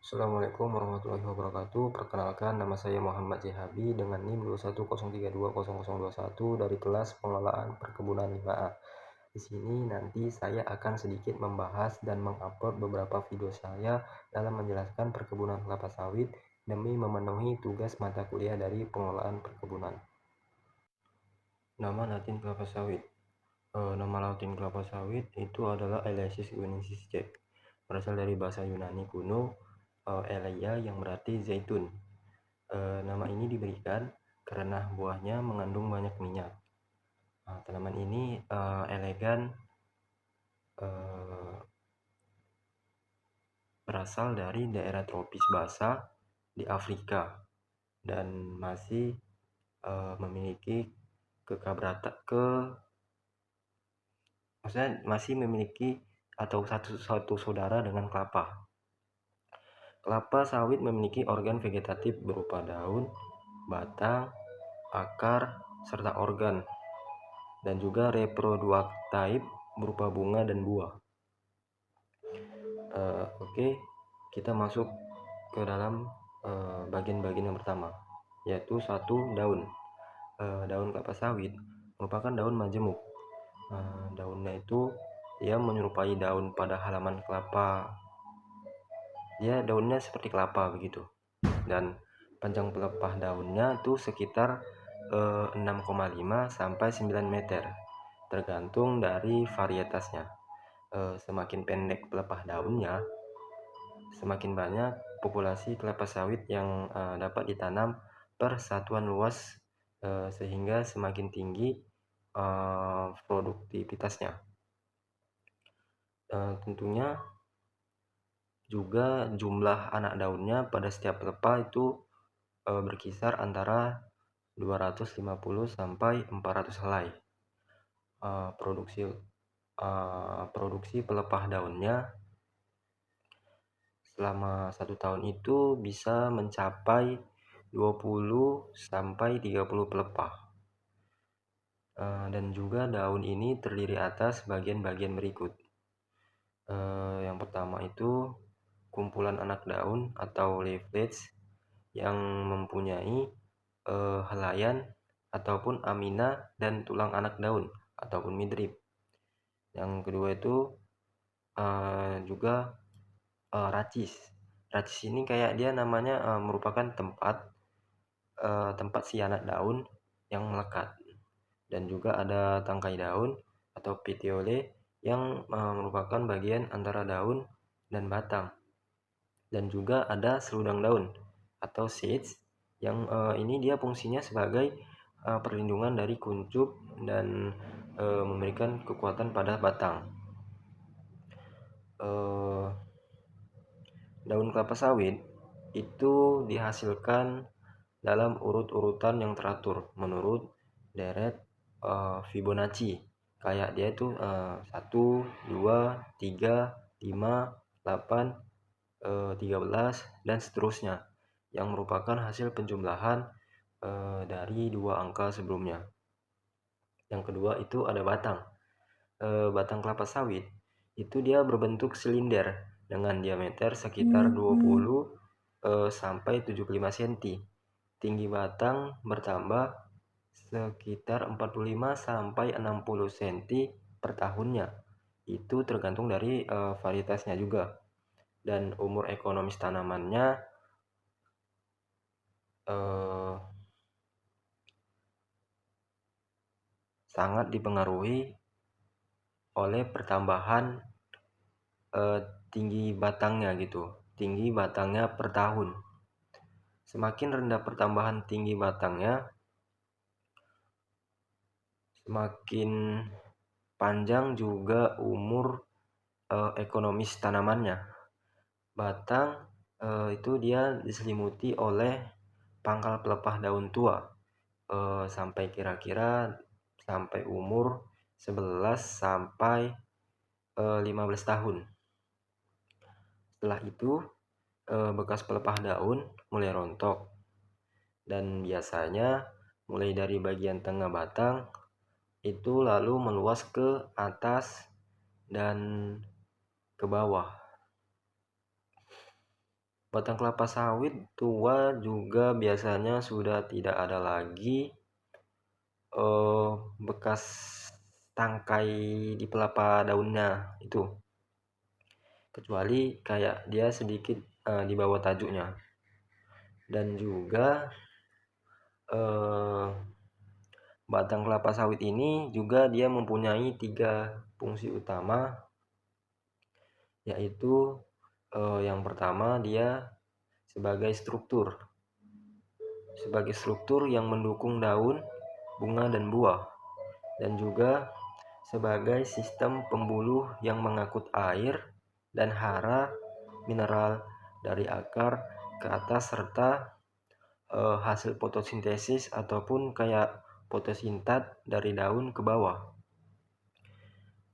Assalamualaikum warahmatullahi wabarakatuh. Perkenalkan, nama saya Muhammad Jihabi dengan NIM 2103200021 dari kelas Pengelolaan Perkebunan 5A. Di sini nanti saya akan sedikit membahas dan mengupload beberapa video saya dalam menjelaskan perkebunan kelapa sawit demi memenuhi tugas mata kuliah dari pengelolaan perkebunan. Nama latin kelapa sawit. Nama latin kelapa sawit itu adalah Elaeasis guinensis Jack. Berasal dari bahasa Yunani kuno, Eleia yang berarti zaitun. Nama ini diberikan karena buahnya mengandung banyak minyak. Tanaman ini elegan, berasal dari daerah tropis basah di Afrika dan masih memiliki masih memiliki atau satu saudara dengan kelapa. Kelapa sawit memiliki organ vegetatif berupa daun, batang, akar, serta organ, dan juga reproduktif berupa bunga dan buah. Oke, kita masuk ke dalam bagian-bagian yang pertama, yaitu satu, daun. Daun kelapa sawit merupakan daun majemuk. Daunnya itu dia menyerupai daun pada halaman kelapa. Dia daunnya seperti kelapa begitu, dan panjang pelepah daunnya itu sekitar 6,5 sampai 9 meter, tergantung dari varietasnya. Semakin pendek pelepah daunnya, semakin banyak populasi kelapa sawit yang dapat ditanam per satuan luas, sehingga semakin tinggi produktivitasnya. Tentunya juga jumlah anak daunnya pada setiap pelepah itu berkisar antara 250 sampai 400 helai. Produksi pelepah daunnya selama 1 tahun itu bisa mencapai 20 sampai 30 pelepah. Dan juga daun ini terdiri atas bagian-bagian berikut. Yang pertama itu kumpulan anak daun atau leaflets yang mempunyai helaian ataupun amina dan tulang anak daun ataupun midrib. Yang kedua itu juga racis. Racis ini kayak dia namanya merupakan tempat si anak daun yang melekat. Dan juga ada tangkai daun atau petiole yang merupakan bagian antara daun dan batang. Dan juga ada seludang daun atau seeds yang ini dia fungsinya sebagai perlindungan dari kuncup dan memberikan kekuatan pada batang. Daun kelapa sawit itu dihasilkan dalam urut-urutan yang teratur menurut deret Fibonacci. Kayak dia itu 1, 2, 3, 5, 8, 13 dan seterusnya, yang merupakan hasil penjumlahan dari 2 angka sebelumnya. Yang kedua itu ada batang. Batang kelapa sawit itu dia berbentuk silinder dengan diameter sekitar 20 sampai 75 cm. Tinggi batang bertambah sekitar 45 sampai 60 cm per tahunnya. Itu tergantung dari varietasnya juga. Dan umur ekonomis tanamannya sangat dipengaruhi oleh pertambahan tinggi batangnya gitu. Tinggi batangnya per tahun. Semakin rendah pertambahan tinggi batangnya, semakin panjang juga umur ekonomis tanamannya. Batang itu dia diselimuti oleh pangkal pelepah daun tua sampai kira-kira sampai umur 11 sampai 15 tahun. Setelah itu bekas pelepah daun mulai rontok, dan biasanya mulai dari bagian tengah batang itu lalu meluas ke atas dan ke bawah. Batang kelapa sawit tua juga biasanya sudah tidak ada lagi bekas tangkai di pelapa daunnya itu, kecuali kayak dia sedikit di bawah tajuknya. Dan juga batang kelapa sawit ini juga dia mempunyai 3 fungsi utama, yaitu yang pertama dia sebagai struktur yang mendukung daun, bunga, dan buah, dan juga sebagai sistem pembuluh yang mengangkut air dan hara mineral dari akar ke atas, serta hasil fotosintesis ataupun kayak fotosintat dari daun ke bawah.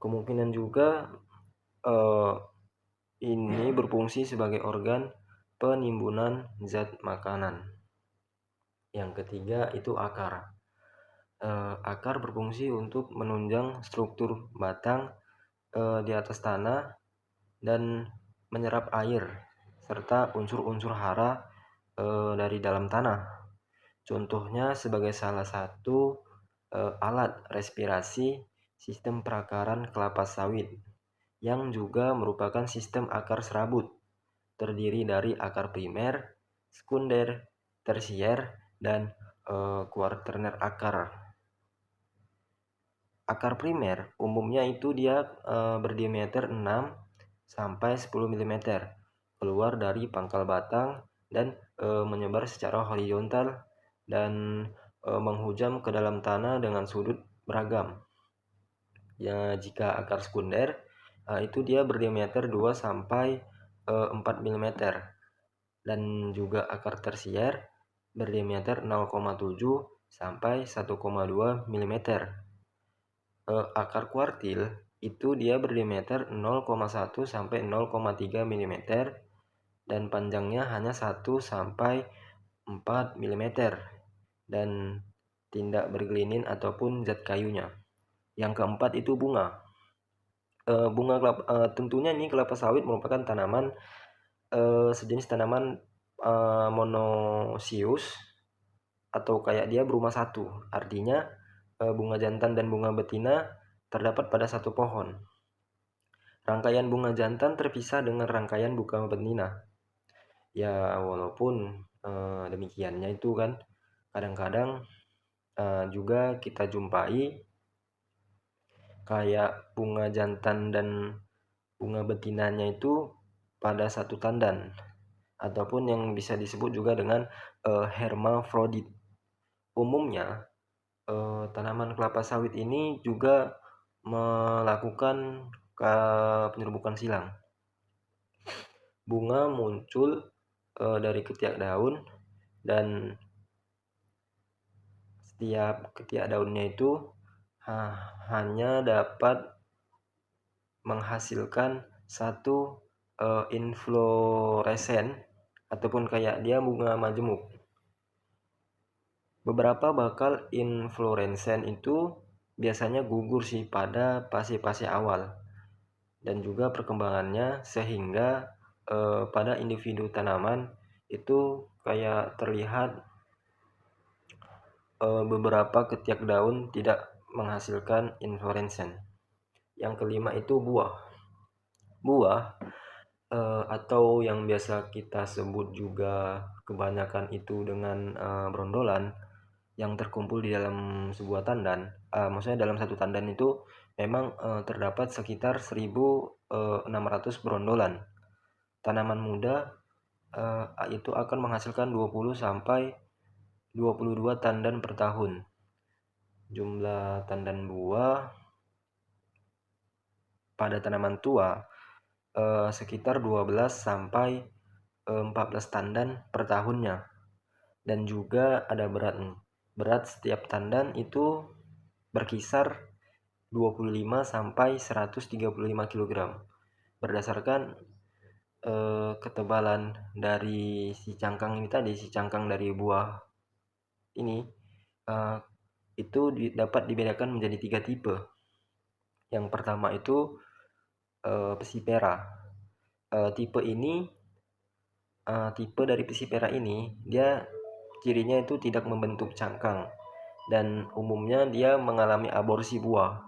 Kemungkinan juga ini berfungsi sebagai organ penimbunan zat makanan. Yang ketiga itu akar. Akar berfungsi untuk menunjang struktur batang di atas tanah dan menyerap air serta unsur-unsur hara dari dalam tanah. Contohnya sebagai salah satu alat respirasi sistem perakaran kelapa sawit, yang juga merupakan sistem akar serabut, terdiri dari akar primer, sekunder, tersier, dan kuarterner akar. Akar primer umumnya itu dia berdiameter 6 sampai 10 mm keluar dari pangkal batang dan menyebar secara horizontal dan menghujam ke dalam tanah dengan sudut beragam. Ya, jika akar sekunder itu dia berdiameter 2 sampai 4 mm, dan juga akar tersier berdiameter 0,7 sampai 1,2 mm. Akar kuartil itu dia berdiameter 0,1 sampai 0,3 mm dan panjangnya hanya 1 sampai 4 mm dan tidak bergelinin ataupun zat kayunya. Yang keempat itu bunga. Tentunya ini kelapa sawit merupakan tanaman sejenis tanaman monosius atau kayak dia berumah satu. Artinya bunga jantan dan bunga betina terdapat pada satu pohon. Rangkaian bunga jantan terpisah dengan rangkaian bunga betina. Ya, walaupun demikiannya itu kan kadang-kadang juga kita jumpai kayak bunga jantan dan bunga betinanya itu pada satu tandan, ataupun yang bisa disebut juga dengan hermafrodit. Umumnya tanaman kelapa sawit ini juga melakukan penyerbukan silang. Bunga muncul dari ketiak daun, dan setiap ketiak daunnya itu hanya dapat menghasilkan satu infloresen ataupun kayak dia bunga majemuk. Beberapa bakal inflorescen itu biasanya gugur sih pada fase-fase awal dan juga perkembangannya, sehingga pada individu tanaman itu kayak terlihat beberapa ketiak daun tidak menghasilkan inflorescen. Yang kelima itu buah. Buah atau yang biasa kita sebut juga kebanyakan itu dengan brondolan, yang terkumpul di dalam sebuah tandan. Maksudnya dalam satu tandan itu memang terdapat sekitar 1.600 brondolan. Tanaman muda itu akan menghasilkan 20 sampai 22 tandan per tahun. Jumlah tandan buah pada tanaman tua sekitar 12 sampai 14 tandan per tahunnya. Dan juga ada berat setiap tandan itu berkisar 25 sampai 135 kg berdasarkan ketebalan dari si cangkang ini tadi, si cangkang dari buah ini itu dapat dibedakan menjadi 3 tipe. Yang pertama itu Psipera. Tipe ini tipe dari Pisipera ini dia cirinya itu tidak membentuk cangkang dan umumnya dia mengalami aborsi buah.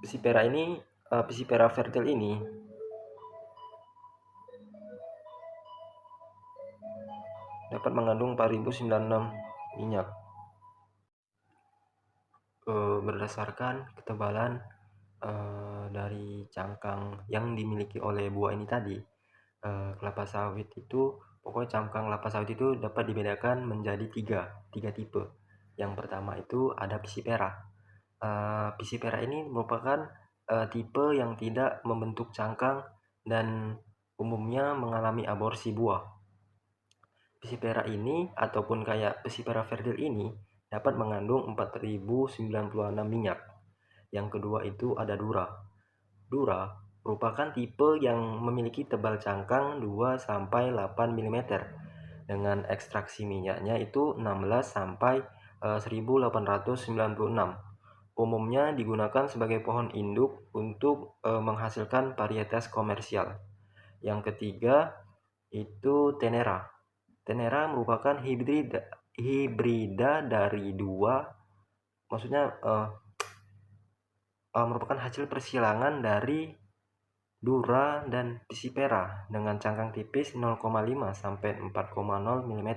Pisipera ini, Pisipera fertil ini dapat mengandung 4096 minyak. Berdasarkan ketebalan dari cangkang yang dimiliki oleh buah ini tadi, kelapa sawit itu, pokoknya cangkang kelapa sawit itu dapat dibedakan menjadi tiga tipe. Yang pertama itu ada Pisipera. Pisipera ini merupakan tipe yang tidak membentuk cangkang dan umumnya mengalami aborsi buah. Pisipera ini ataupun kayak Pisipera fertil ini dapat mengandung 4096 minyak. Yang kedua itu ada Dura. Dura merupakan tipe yang memiliki tebal cangkang 2-8 mm dengan ekstraksi minyaknya itu 16-1896. Umumnya digunakan sebagai pohon induk untuk menghasilkan varietas komersial. Yang ketiga itu Tenera. Tenera merupakan hibrida dari dua, maksudnya merupakan hasil persilangan dari Dura dan Pisipera dengan cangkang tipis 0,5 sampai 4,0 mm.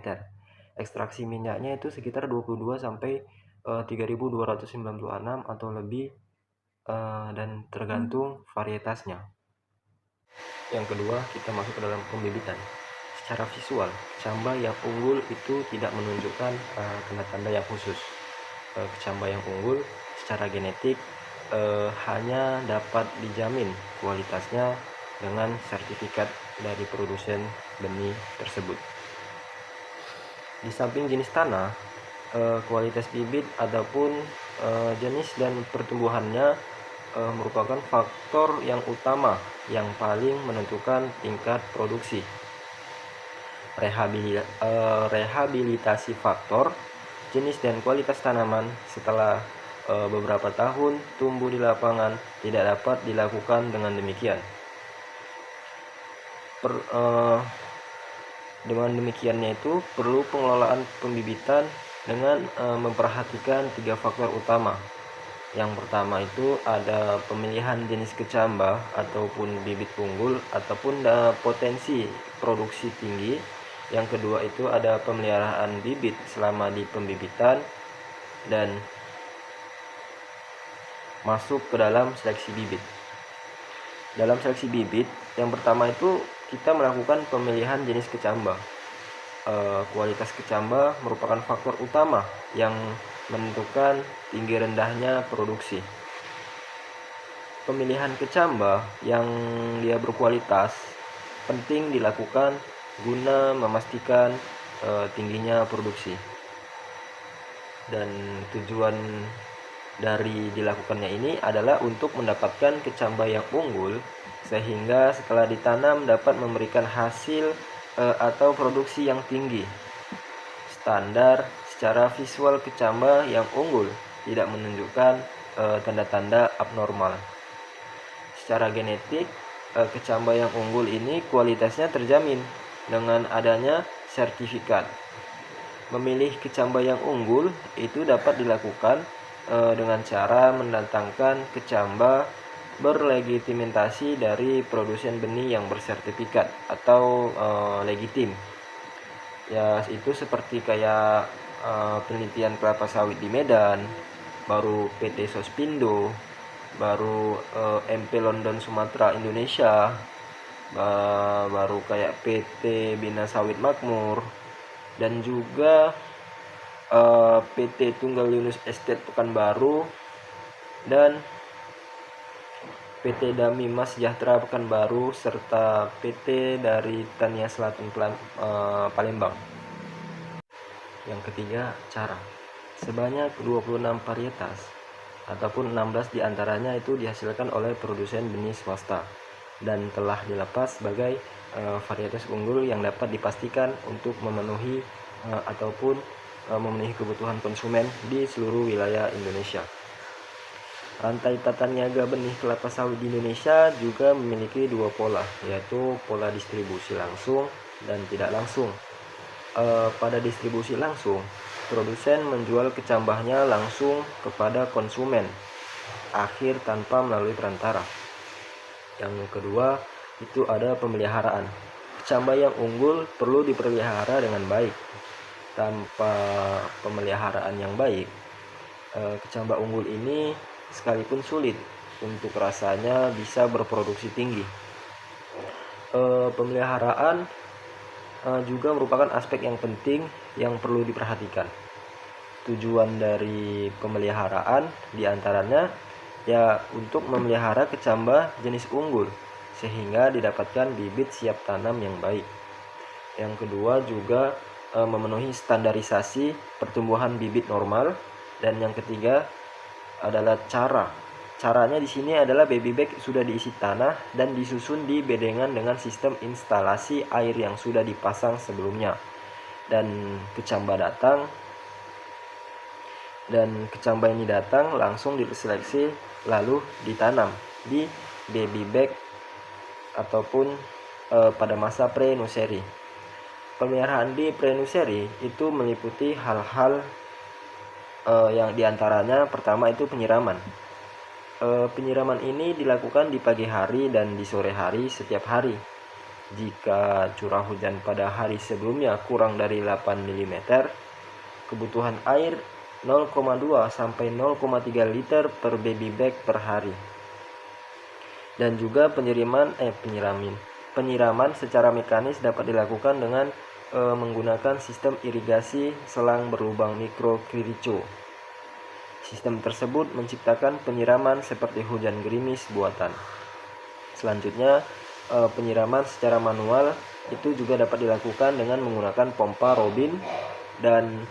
Ekstraksi minyaknya itu sekitar 22 sampai 3296 atau lebih, dan tergantung varietasnya. Yang kedua, kita masuk ke dalam pembibitan. Secara visual, kecamba yang unggul itu tidak menunjukkan tanda-tanda yang khusus. Kecamba yang unggul secara genetik hanya dapat dijamin kualitasnya dengan sertifikat dari produsen benih tersebut. Di samping jenis tanah, kualitas bibit ataupun jenis dan pertumbuhannya merupakan faktor yang utama yang paling menentukan tingkat produksi. Rehabilitasi faktor, jenis dan kualitas tanaman setelah beberapa tahun tumbuh di lapangan tidak dapat dilakukan dengan demikian. Dengan demikiannya itu perlu pengelolaan pembibitan dengan memperhatikan 3 faktor utama. Yang pertama itu ada pemilihan jenis kecamba ataupun bibit unggul ataupun potensi produksi tinggi. Yang kedua itu ada pemeliharaan bibit selama di pembibitan dan masuk ke dalam seleksi bibit. Dalam seleksi bibit, yang pertama itu kita melakukan pemilihan jenis kecamba. Kualitas kecamba merupakan faktor utama yang menentukan tinggi rendahnya produksi. Pemilihan kecamba yang dia berkualitas penting dilakukan guna memastikan tingginya produksi. Dan tujuan dari dilakukannya ini adalah untuk mendapatkan kecamba yang unggul sehingga setelah ditanam dapat memberikan hasil atau produksi yang tinggi. Standar secara visual kecamba yang unggul tidak menunjukkan tanda-tanda abnormal. Secara genetik, kecamba yang unggul ini kualitasnya terjamin dengan adanya sertifikat. Memilih kecamba yang unggul itu dapat dilakukan dengan cara mendatangkan kecamba berlegitimasi dari produsen benih yang bersertifikat atau legitim. Ya, itu seperti kayak penelitian kelapa sawit di Medan, baru PT Sospindo, baru MP London Sumatera Indonesia, baru kayak PT Bina Sawit Makmur, dan juga PT Tunggal Yunus Estate Pekanbaru dan PT Dami Mas Sejahtera Pekanbaru serta PT dari Tania Selatan Palembang. Yang ketiga, cara. Sebanyak 26 varietas ataupun 16 diantaranya itu dihasilkan oleh produsen benih swasta dan telah dilepas sebagai varietas unggul yang dapat dipastikan untuk memenuhi ataupun memenuhi kebutuhan konsumen di seluruh wilayah Indonesia. Rantai tata niaga benih kelapa sawit di Indonesia juga memiliki dua pola, yaitu pola distribusi langsung dan tidak langsung. Pada distribusi langsung, produsen menjual kecambahnya langsung kepada konsumen akhir tanpa melalui perantara. Yang kedua, itu ada pemeliharaan. Kecambah yang unggul perlu dipelihara dengan baik. Tanpa pemeliharaan yang baik, kecambah unggul ini sekalipun sulit untuk rasanya bisa berproduksi tinggi. Pemeliharaan juga merupakan aspek yang penting yang perlu diperhatikan. Tujuan dari pemeliharaan diantaranya ya untuk memelihara kecambah jenis unggul sehingga didapatkan bibit siap tanam yang baik. Yang kedua juga memenuhi standarisasi pertumbuhan bibit normal, dan yang ketiga adalah caranya di sini adalah baby bag sudah diisi tanah dan disusun di bedengan dengan sistem instalasi air yang sudah dipasang sebelumnya, dan kecambah ini datang langsung diseleksi lalu ditanam di baby bag ataupun pada masa pre-nursery. Pemeliharaan di pre-nursery itu meliputi hal-hal yang diantaranya pertama itu penyiraman. Penyiraman ini dilakukan di pagi hari dan di sore hari setiap hari. Jika curah hujan pada hari sebelumnya kurang dari 8 mm, kebutuhan air 0,2 sampai 0,3 liter per baby bag per hari. Dan juga penyiraman secara mekanis dapat dilakukan dengan menggunakan sistem irigasi selang berlubang mikrokirico. Sistem tersebut menciptakan penyiraman seperti hujan gerimis buatan. Selanjutnya, penyiraman secara manual itu juga dapat dilakukan dengan menggunakan pompa robin dan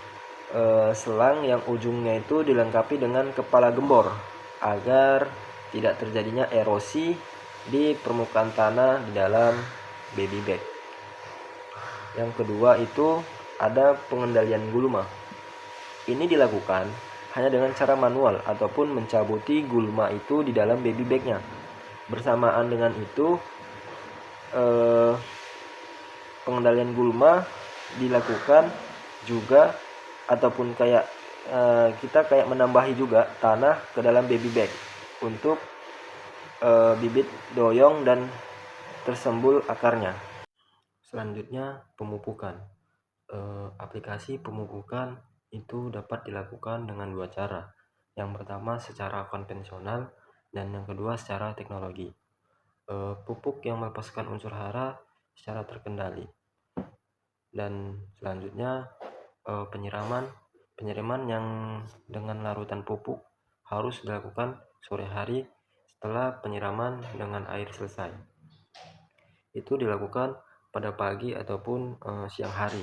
selang yang ujungnya itu dilengkapi dengan kepala gembor agar tidak terjadinya erosi di permukaan tanah di dalam baby bag. Yang kedua itu ada pengendalian gulma. Ini dilakukan hanya dengan cara manual ataupun mencabuti gulma itu di dalam baby bagnya. Bersamaan dengan itu, pengendalian gulma dilakukan juga ataupun kita menambahi juga tanah ke dalam baby bag untuk bibit doyong dan tersembul akarnya. Selanjutnya, pemupukan. Aplikasi pemupukan itu dapat dilakukan dengan dua cara. Yang pertama secara konvensional dan yang kedua secara teknologi. Pupuk yang melepaskan unsur hara secara terkendali. Dan selanjutnya penyiraman yang dengan larutan pupuk harus dilakukan sore hari setelah penyiraman dengan air selesai. Itu dilakukan pada pagi ataupun siang hari.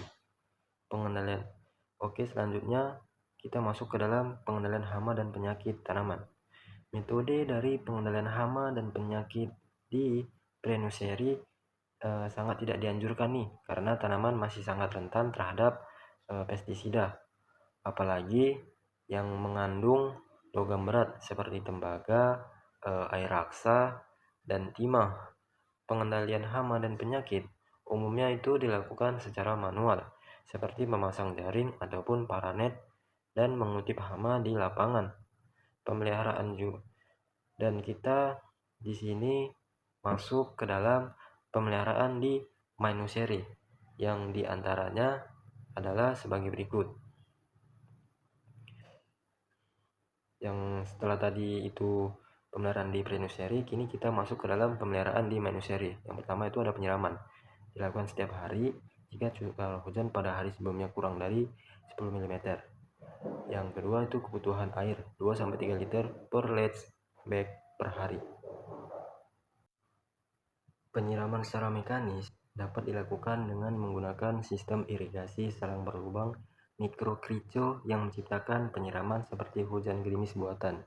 Pengendalian. Oke, selanjutnya kita masuk ke dalam pengendalian hama dan penyakit tanaman. Metode dari pengendalian hama dan penyakit di pre-nursery sangat tidak dianjurkan nih, karena tanaman masih sangat rentan terhadap pestisida, apalagi yang mengandung logam berat seperti tembaga, air raksa, dan timah. Pengendalian hama dan penyakit umumnya itu dilakukan secara manual, seperti memasang jaring ataupun paranet dan mengutip hama di lapangan. Pemeliharaan juga. Dan kita di sini masuk ke dalam pemeliharaan di my nursery, yang diantaranya adalah sebagai berikut. Yang setelah tadi itu pemeliharaan di pre-nursery, kini kita masuk ke dalam pemeliharaan di my nursery. Yang pertama itu ada penyiraman. Dilakukan setiap hari jika curah hujan pada hari sebelumnya kurang dari 10 mm. Yang kedua itu kebutuhan air 2-3 liter per large bag per hari. Penyiraman secara mekanis dapat dilakukan dengan menggunakan sistem irigasi selang berlubang mikrokrico yang menciptakan penyiraman seperti hujan gerimis buatan.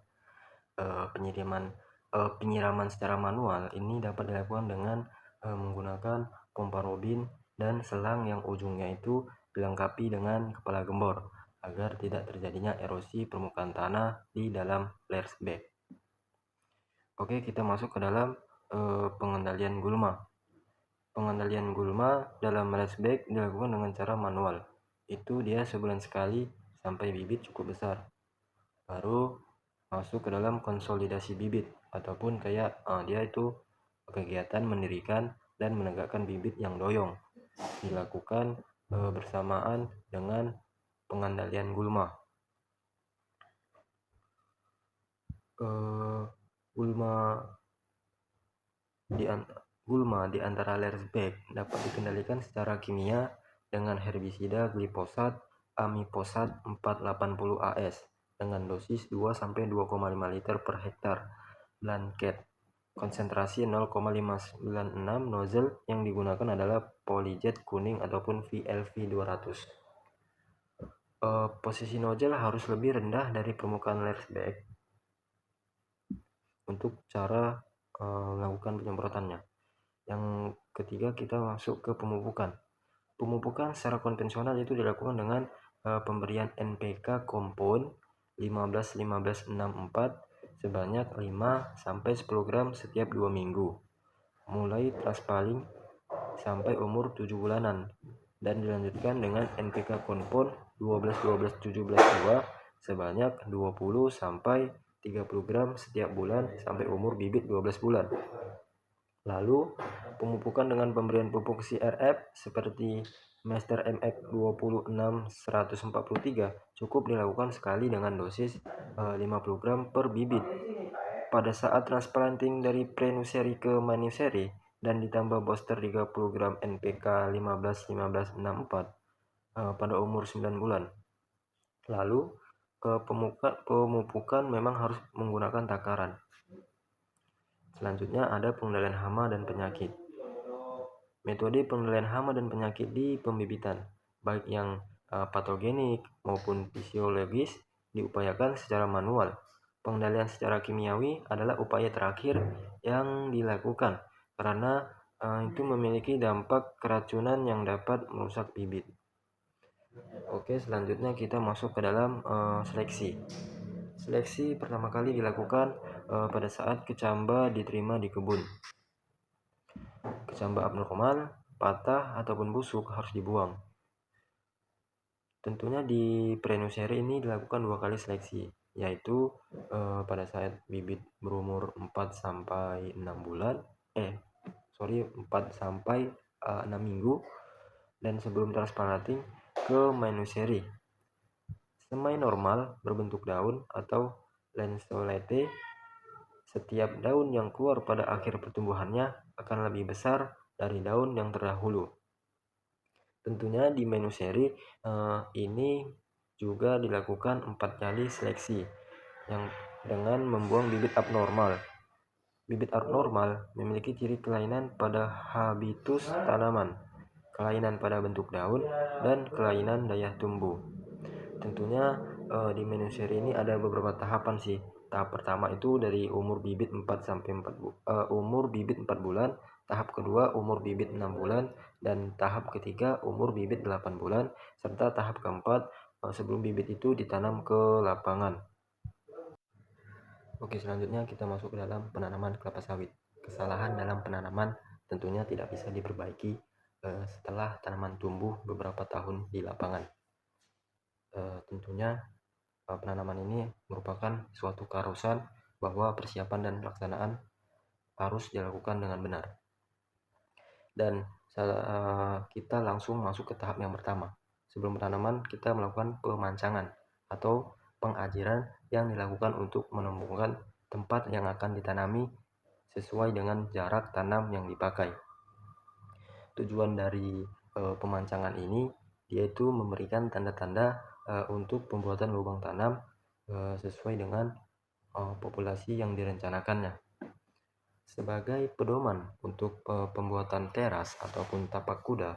Penyiraman secara manual ini dapat dilakukan dengan menggunakan pompa robin dan selang yang ujungnya itu dilengkapi dengan kepala gembor agar tidak terjadinya erosi permukaan tanah di dalam layers bag. Oke, kita masuk ke dalam pengendalian gulma. Pengendalian gulma dalam raised bed dilakukan dengan cara manual. Itu dia sebulan sekali sampai bibit cukup besar. Baru masuk ke dalam konsolidasi bibit, ataupun kayak dia itu kegiatan mendirikan dan menegakkan bibit yang doyong, dilakukan bersamaan dengan pengendalian gulma. Gulma di antara raised bed dapat dikendalikan secara kimia dengan herbisida glifosat amifosat 480 AS dengan dosis 2-2,5 liter per hektar. Blanket konsentrasi 0,596, nozzle yang digunakan adalah polyjet kuning ataupun VLV 200. Posisi nozzle harus lebih rendah dari permukaan raised bed untuk cara melakukan penyemprotannya. Yang ketiga, kita masuk ke pemupukan. Pemupukan secara konvensional itu dilakukan dengan pemberian NPK Compound 15-15-64 sebanyak 5-10 gram setiap 2 minggu, mulai traspaling sampai umur 7 bulanan, dan dilanjutkan dengan NPK Compound 12-12-17-2 sebanyak 20-30 gram setiap bulan sampai umur bibit 12 bulan. Lalu pemupukan dengan pemberian pupuk CRF seperti Master MX 26143 cukup dilakukan sekali dengan dosis 50 gram per bibit. Pada saat transplanting dari pre-nursery ke manuseri dan ditambah booster 30 gram NPK 15-15-64 pada umur 9 bulan. Lalu pemupukan memang harus menggunakan takaran. Selanjutnya ada pengendalian hama dan penyakit. Metode pengendalian hama dan penyakit di pembibitan, baik yang patogenik maupun fisiologis, diupayakan secara manual. Pengendalian secara kimiawi adalah upaya terakhir yang dilakukan karena itu memiliki dampak keracunan yang dapat merusak bibit. Oke, selanjutnya kita masuk ke dalam seleksi. Seleksi pertama kali dilakukan pada saat kecamba diterima di kebun. Kecamba abnormal, patah, ataupun busuk harus dibuang. Tentunya di pre-nursery ini dilakukan 2 kali seleksi, yaitu pada saat bibit berumur 4-6 bulan, 4-6 minggu, dan sebelum transplanting ke manuseri. Semai normal berbentuk daun atau lanceolate. Setiap daun yang keluar pada akhir pertumbuhannya akan lebih besar dari daun yang terdahulu. Tentunya di manuseri ini juga dilakukan 4 kali seleksi yang dengan membuang bibit abnormal. Bibit abnormal memiliki ciri kelainan pada habitus tanaman, kelainan pada bentuk daun, dan kelainan daya tumbuh. Tentunya di manuseri ini ada beberapa tahapan sih. Tahap pertama itu dari umur bibit 4 bulan, tahap kedua umur bibit 6 bulan, dan tahap ketiga umur bibit 8 bulan, serta tahap keempat sebelum bibit itu ditanam ke lapangan. Oke, selanjutnya kita masuk ke dalam penanaman kelapa sawit. Kesalahan dalam penanaman tentunya tidak bisa diperbaiki setelah tanaman tumbuh beberapa tahun di lapangan. Tentunya penanaman ini merupakan suatu keharusan bahwa persiapan dan pelaksanaan harus dilakukan dengan benar. Dan kita langsung masuk ke tahap yang pertama. Sebelum penanaman, kita melakukan pemancangan atau pengajiran yang dilakukan untuk menemukan tempat yang akan ditanami sesuai dengan jarak tanam yang dipakai. Tujuan dari pemancangan ini yaitu memberikan tanda-tanda untuk pembuatan lubang tanam sesuai dengan populasi yang direncanakannya. Sebagai pedoman untuk pembuatan teras ataupun tapak kuda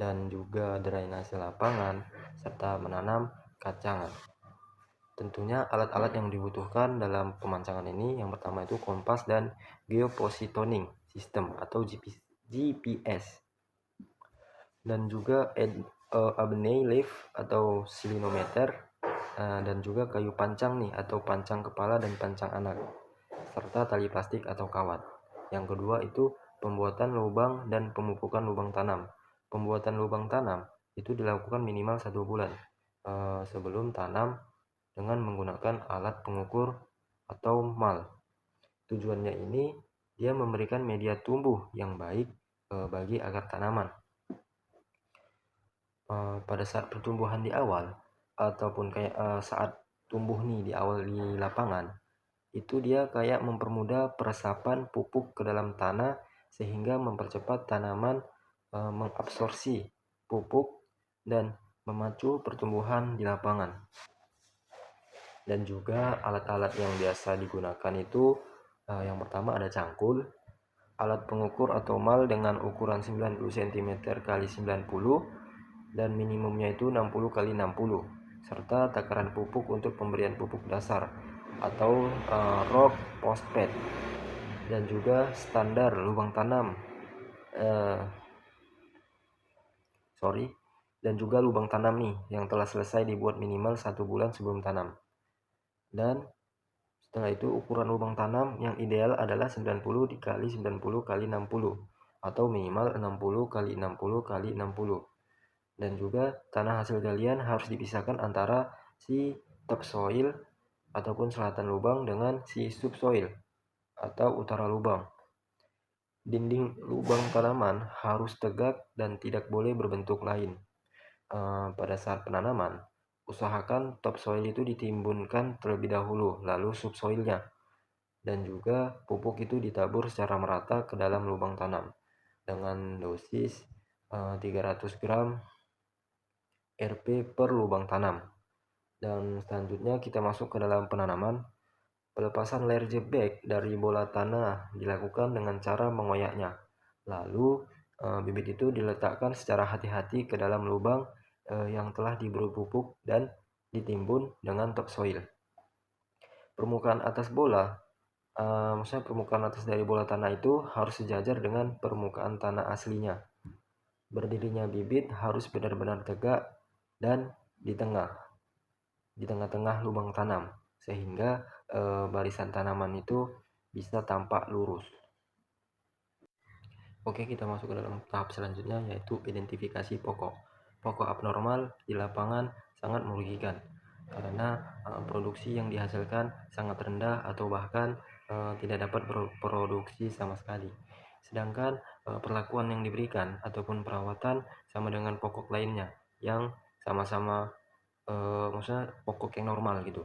dan juga drainase lapangan serta menanam kacangan. Tentunya alat-alat yang dibutuhkan dalam pemancangan ini yang pertama itu kompas dan geopositioning system atau GPS, dan juga Abney leaf atau silinometer, dan juga kayu pancang nih atau pancang kepala dan pancang anak. serta tali plastik atau kawat. Yang kedua itu pembuatan lubang dan pemupukan lubang tanam. Pembuatan lubang tanam itu dilakukan minimal 1 bulan sebelum tanam dengan menggunakan alat pengukur atau mal. Tujuannya ini dia memberikan media tumbuh yang baik bagi akar tanaman. Pada saat pertumbuhan di awal ataupun kayak saat tumbuh nih di awal di lapangan, itu dia kayak mempermudah peresapan pupuk ke dalam tanah sehingga mempercepat tanaman mengabsorpsi pupuk dan memacu pertumbuhan di lapangan. Dan juga alat-alat yang biasa digunakan itu yang pertama ada cangkul, alat pengukur atau mal dengan ukuran 90 cm x 90 dan minimumnya itu 60 x 60, serta takaran pupuk untuk pemberian pupuk dasar atau rock phosphate, dan juga standar lubang tanam dan juga lubang tanam nih yang telah selesai dibuat minimal 1 bulan sebelum tanam. Dan setelah itu ukuran lubang tanam yang ideal adalah 90 x 90 x 60 atau minimal 60 x 60 x 60. Dan juga tanah hasil galian harus dipisahkan antara si topsoil ataupun selatan lubang dengan si subsoil atau utara lubang. Dinding lubang tanaman harus tegak dan tidak boleh berbentuk lain. Pada saat penanaman, usahakan topsoil itu ditimbunkan terlebih dahulu, lalu subsoilnya. Dan juga pupuk itu ditabur secara merata ke dalam lubang tanam dengan dosis 300 gram Rp per lubang tanam. Dan selanjutnya kita masuk ke dalam penanaman. Pelepasan layer bag dari bola tanah dilakukan dengan cara mengoyaknya. Lalu bibit itu diletakkan secara hati-hati ke dalam lubang yang telah diberi pupuk dan ditimbun dengan topsoil. Permukaan atas bola, maksudnya permukaan atas dari bola tanah itu harus sejajar dengan permukaan tanah aslinya. Berdirinya bibit harus benar-benar tegak dan di tengah-tengah lubang tanam sehingga barisan tanaman itu bisa tampak lurus. Oke, kita masuk ke dalam tahap selanjutnya, yaitu identifikasi pokok. Pokok abnormal di lapangan sangat merugikan karena produksi yang dihasilkan sangat rendah atau bahkan tidak dapat berproduksi sama sekali. Sedangkan perlakuan yang diberikan ataupun perawatan sama dengan pokok lainnya yang sama-sama maksudnya pokok yang normal gitu.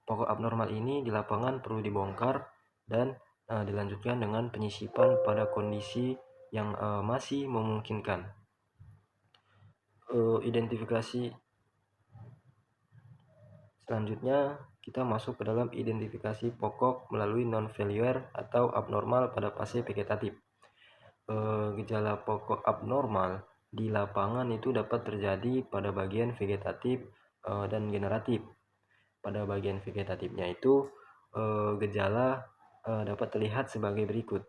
Pokok abnormal ini di lapangan perlu dibongkar dan dilanjutkan dengan penyisipan pada kondisi yang masih memungkinkan. Identifikasi selanjutnya kita masuk ke dalam identifikasi pokok melalui non-failure atau abnormal pada fase vegetatif. Gejala pokok abnormal di lapangan itu dapat terjadi pada bagian vegetatif dan generatif. Pada bagian vegetatifnya itu gejala dapat terlihat sebagai berikut.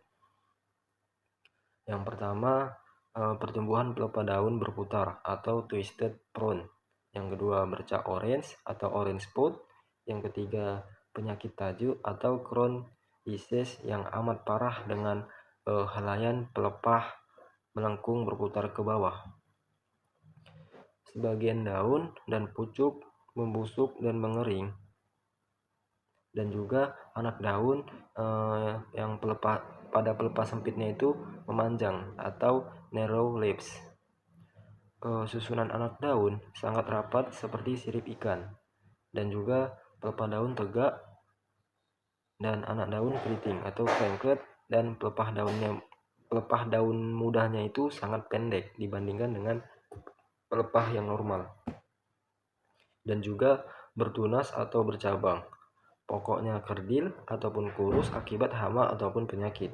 Yang pertama, pertumbuhan pelepah daun berputar atau twisted frond. Yang kedua, bercak orange atau orange spot. Yang ketiga, penyakit tajuk atau crown disease yang amat parah dengan helaian pelepah melengkung berputar ke bawah. Sebagian daun dan pucuk membusuk dan mengering. Dan juga anak daun yang pada pelepah sempitnya itu memanjang atau narrow leaves. Susunan anak daun sangat rapat seperti sirip ikan, dan juga pelepah daun tegak dan anak daun keriting atau cranklet, dan pelepah daun mudanya itu sangat pendek dibandingkan dengan pelepah yang normal, dan juga bertunas atau bercabang. Pokoknya kerdil ataupun kurus akibat hama ataupun penyakit.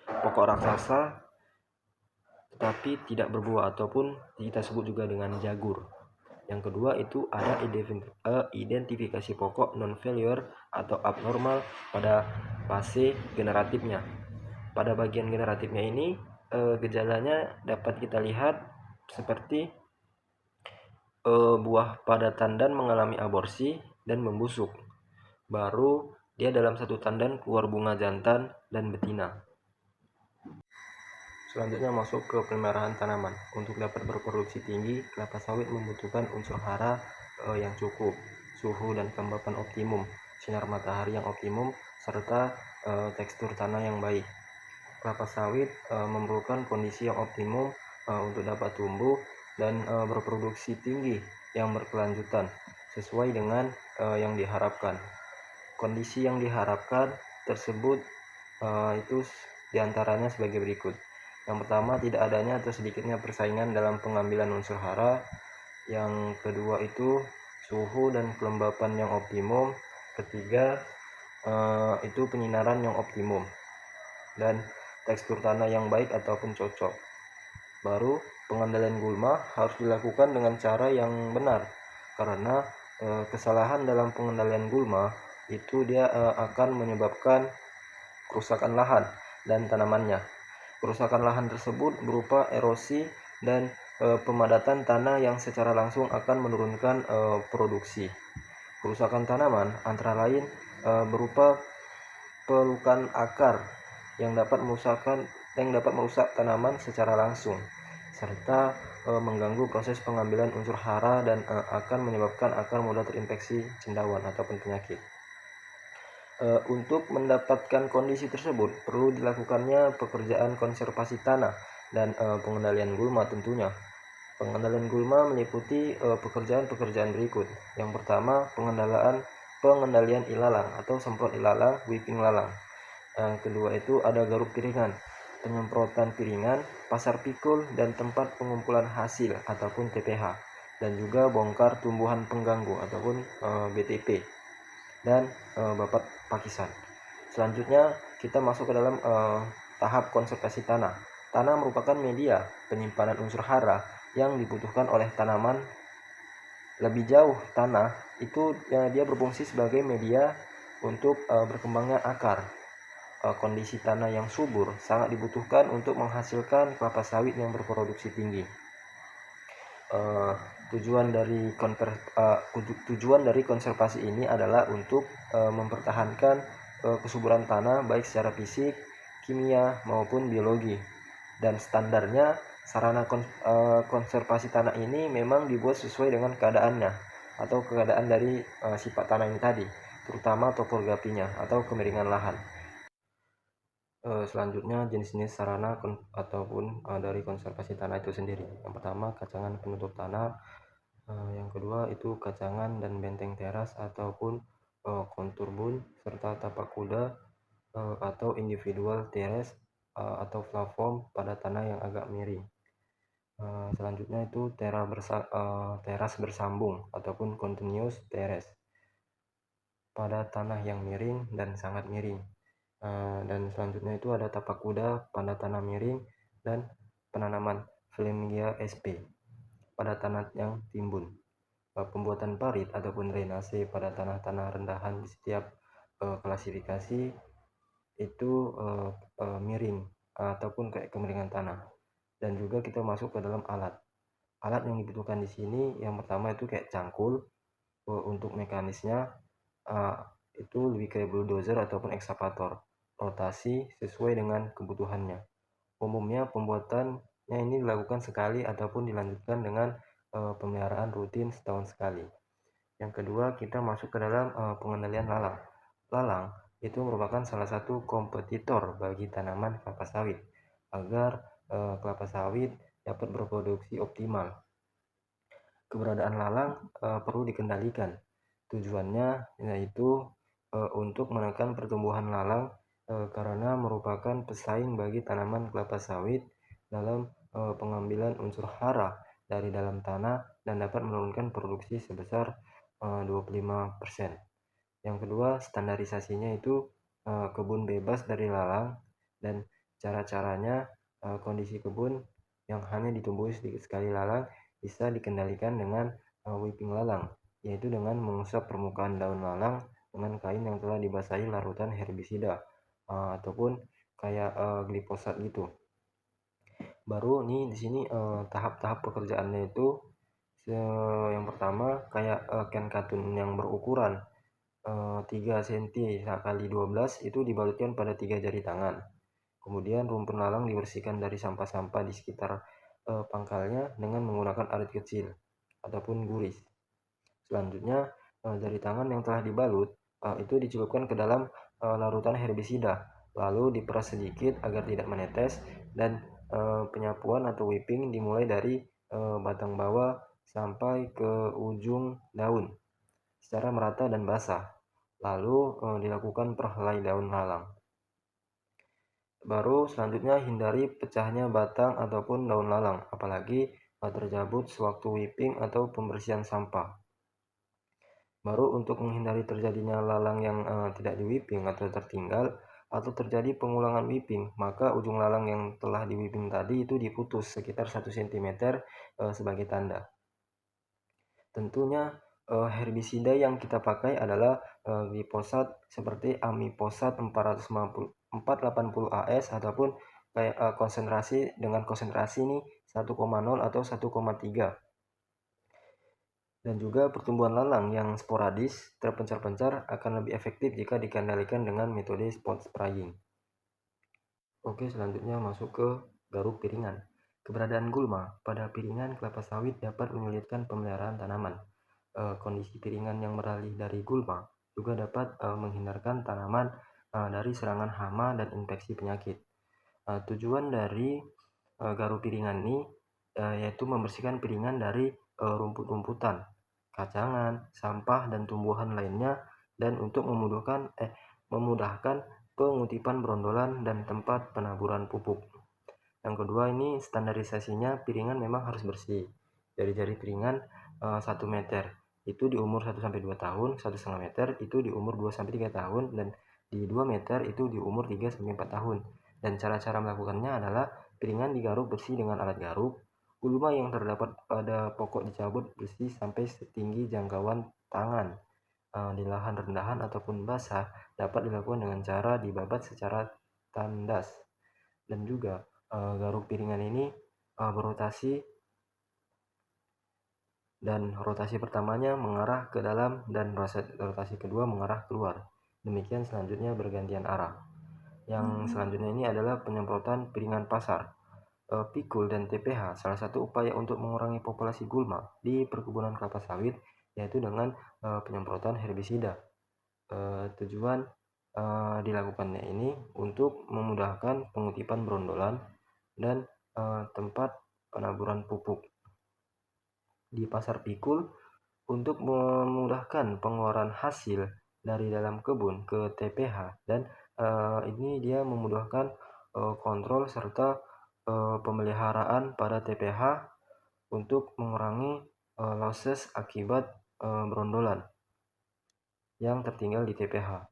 Pokok raksasa tetapi tidak berbuah ataupun kita sebut juga dengan jagur. Yang kedua itu ada identifikasi pokok non-failure atau abnormal pada fase generatifnya. Pada bagian generatifnya ini gejalanya dapat kita lihat seperti buah pada tandan mengalami aborsi dan membusuk. Baru Dia dalam satu tandan keluar bunga jantan dan betina. Selanjutnya masuk ke pemeliharaan tanaman. Untuk dapat berproduksi tinggi, kelapa sawit membutuhkan unsur hara yang cukup, suhu dan kelembapan optimum, sinar matahari yang optimum, serta tekstur tanah yang baik. Kelapa sawit memerlukan kondisi yang optimum untuk dapat tumbuh dan berproduksi tinggi yang berkelanjutan sesuai dengan yang diharapkan. Kondisi yang diharapkan tersebut itu diantaranya sebagai berikut. Yang pertama, tidak adanya atau sedikitnya persaingan dalam pengambilan unsur hara. Yang kedua itu suhu dan kelembapan yang optimum. Ketiga itu penyinaran yang optimum dan tekstur tanah yang baik ataupun cocok. Baru pengendalian gulma harus dilakukan dengan cara yang benar, karena kesalahan dalam pengendalian gulma itu dia akan menyebabkan kerusakan lahan dan tanamannya. Kerusakan lahan tersebut berupa erosi dan pemadatan tanah yang secara langsung akan menurunkan produksi. Kerusakan tanaman antara lain berupa pelukan akar yang dapat merusak tanaman secara langsung, serta mengganggu proses pengambilan unsur hara dan akan menyebabkan akar mudah terinfeksi cendawan ataupun penyakit. Untuk mendapatkan kondisi tersebut perlu dilakukannya pekerjaan konservasi tanah dan pengendalian gulma tentunya. Pengendalian gulma meliputi pekerjaan-pekerjaan berikut. Yang pertama, pengendalian ilalang atau semprot ilalang, whipping lalang. Yang kedua itu ada garuk piringan, penyemprotan piringan, pasar pikul dan tempat pengumpulan hasil ataupun TPH, dan juga bongkar tumbuhan pengganggu ataupun BTP dan babat pakisan. Selanjutnya kita masuk ke dalam tahap konservasi tanah. Tanah merupakan media penyimpanan unsur hara yang dibutuhkan oleh tanaman. Lebih jauh, tanah itu dia berfungsi sebagai media untuk berkembangnya akar. Kondisi tanah yang subur sangat dibutuhkan untuk menghasilkan kelapa sawit yang berproduksi tinggi. Tujuan dari konservasi ini adalah untuk mempertahankan kesuburan tanah baik secara fisik, kimia maupun biologi. Dan standarnya sarana konservasi tanah ini memang dibuat sesuai dengan keadaannya atau keadaan dari sifat tanah ini tadi, terutama topografinya atau kemiringan lahan. Selanjutnya jenis-jenis sarana ataupun dari konservasi tanah itu sendiri. Yang pertama, kacangan penutup tanah. Yang kedua itu kacangan dan benteng teras ataupun kontur bun, serta tapak kuda atau individual teres atau platform pada tanah yang agak miring. Selanjutnya itu teras bersambung ataupun continuous terrace pada tanah yang miring dan sangat miring. Dan selanjutnya itu ada tapak kuda pada tanah miring dan penanaman Flamingia sp pada tanah yang timbun. Pembuatan parit ataupun drainase pada tanah-tanah rendahan di setiap klasifikasi itu miring ataupun kayak kemiringan tanah. Dan juga kita masuk ke dalam alat yang dibutuhkan di sini. Yang pertama itu kayak cangkul. Untuk mekanisnya itu lebih kayak bulldozer ataupun ekskavator, rotasi sesuai dengan kebutuhannya. Umumnya pembuatannya ini dilakukan sekali ataupun dilanjutkan dengan pemeliharaan rutin setahun sekali. Yang kedua, kita masuk ke dalam pengendalian lalang. Lalang itu merupakan salah satu kompetitor bagi tanaman kelapa sawit agar kelapa sawit dapat berproduksi optimal. Keberadaan lalang perlu dikendalikan. Tujuannya yaitu untuk menekan pertumbuhan lalang karena merupakan pesaing bagi tanaman kelapa sawit dalam pengambilan unsur hara dari dalam tanah dan dapat menurunkan produksi sebesar 25%. Yang kedua, standarisasinya itu kebun bebas dari lalang, dan cara-caranya kondisi kebun yang hanya ditumbuhi sedikit sekali lalang bisa dikendalikan dengan whipping lalang, yaitu dengan mengusap permukaan daun lalang dengan kain yang telah dibasahi larutan herbisida ataupun kayak glifosat gitu. Baru nih di sini tahap-tahap pekerjaannya itu yang pertama kayak can katun yang berukuran. 3 senti kali 12 itu dibalutkan pada 3 jari tangan. Kemudian rumpun lalang dibersihkan dari sampah-sampah di sekitar pangkalnya dengan menggunakan arit kecil ataupun guris. Selanjutnya, jari tangan yang telah dibalut itu dicelupkan ke dalam larutan herbisida, lalu diperas sedikit agar tidak menetes, dan penyapuan atau whipping dimulai dari batang bawah sampai ke ujung daun secara merata dan basah. Lalu dilakukan perhelai daun lalang. Baru selanjutnya hindari pecahnya batang ataupun daun lalang, apalagi terjabut sewaktu whipping atau pembersihan sampah. Baru untuk menghindari terjadinya lalang yang tidak di-whipping atau tertinggal, atau terjadi pengulangan whipping, maka ujung lalang yang telah di-whipping tadi itu diputus sekitar 1 cm sebagai tanda. Tentunya herbisida yang kita pakai adalah glifosat seperti amifosat 480 AS ataupun kayak konsentrasi ini 1,0 atau 1,3. Dan juga pertumbuhan lalang yang sporadis terpencar-pencar akan lebih efektif jika dikendalikan dengan metode spot spraying. Oke, selanjutnya masuk ke garuk piringan. Keberadaan gulma pada piringan kelapa sawit dapat menyulitkan pemeliharaan tanaman. Kondisi piringan yang beralih dari gulma juga dapat menghindarkan tanaman dari serangan hama dan infeksi penyakit. Tujuan dari garuk piringan ini yaitu membersihkan piringan dari rumput-rumputan, kacangan, sampah, dan tumbuhan lainnya, dan untuk memudahkan pengutipan berondolan dan tempat penaburan pupuk. Yang kedua, ini standarisasinya piringan memang harus bersih. Jari-jari piringan 1 meter itu di umur 1-2 tahun, 1,5 meter itu di umur 2-3 tahun, dan di 2 meter itu di umur 3-4 tahun. Dan cara-cara melakukannya adalah piringan digaruk bersih dengan alat garuk. Gulma yang terdapat pada pokok dicabut bersih sampai setinggi jangkauan tangan. Di lahan rendahan ataupun basah dapat dilakukan dengan cara dibabat secara tandas. Dan juga garuk piringan ini berotasi, dan rotasi pertamanya mengarah ke dalam dan rotasi kedua mengarah keluar. Demikian selanjutnya bergantian arah. Yang selanjutnya ini adalah penyemprotan piringan pasar. Pikul dan TPH salah satu upaya untuk mengurangi populasi gulma di perkebunan kelapa sawit, yaitu dengan penyemprotan herbisida. Tujuan dilakukannya ini untuk memudahkan pengutipan berondolan dan tempat penaburan pupuk. Di pasar pikul, untuk memudahkan pengeluaran hasil dari dalam kebun ke TPH, dan ini dia memudahkan kontrol serta pemeliharaan pada TPH untuk mengurangi losses akibat berondolan yang tertinggal di TPH.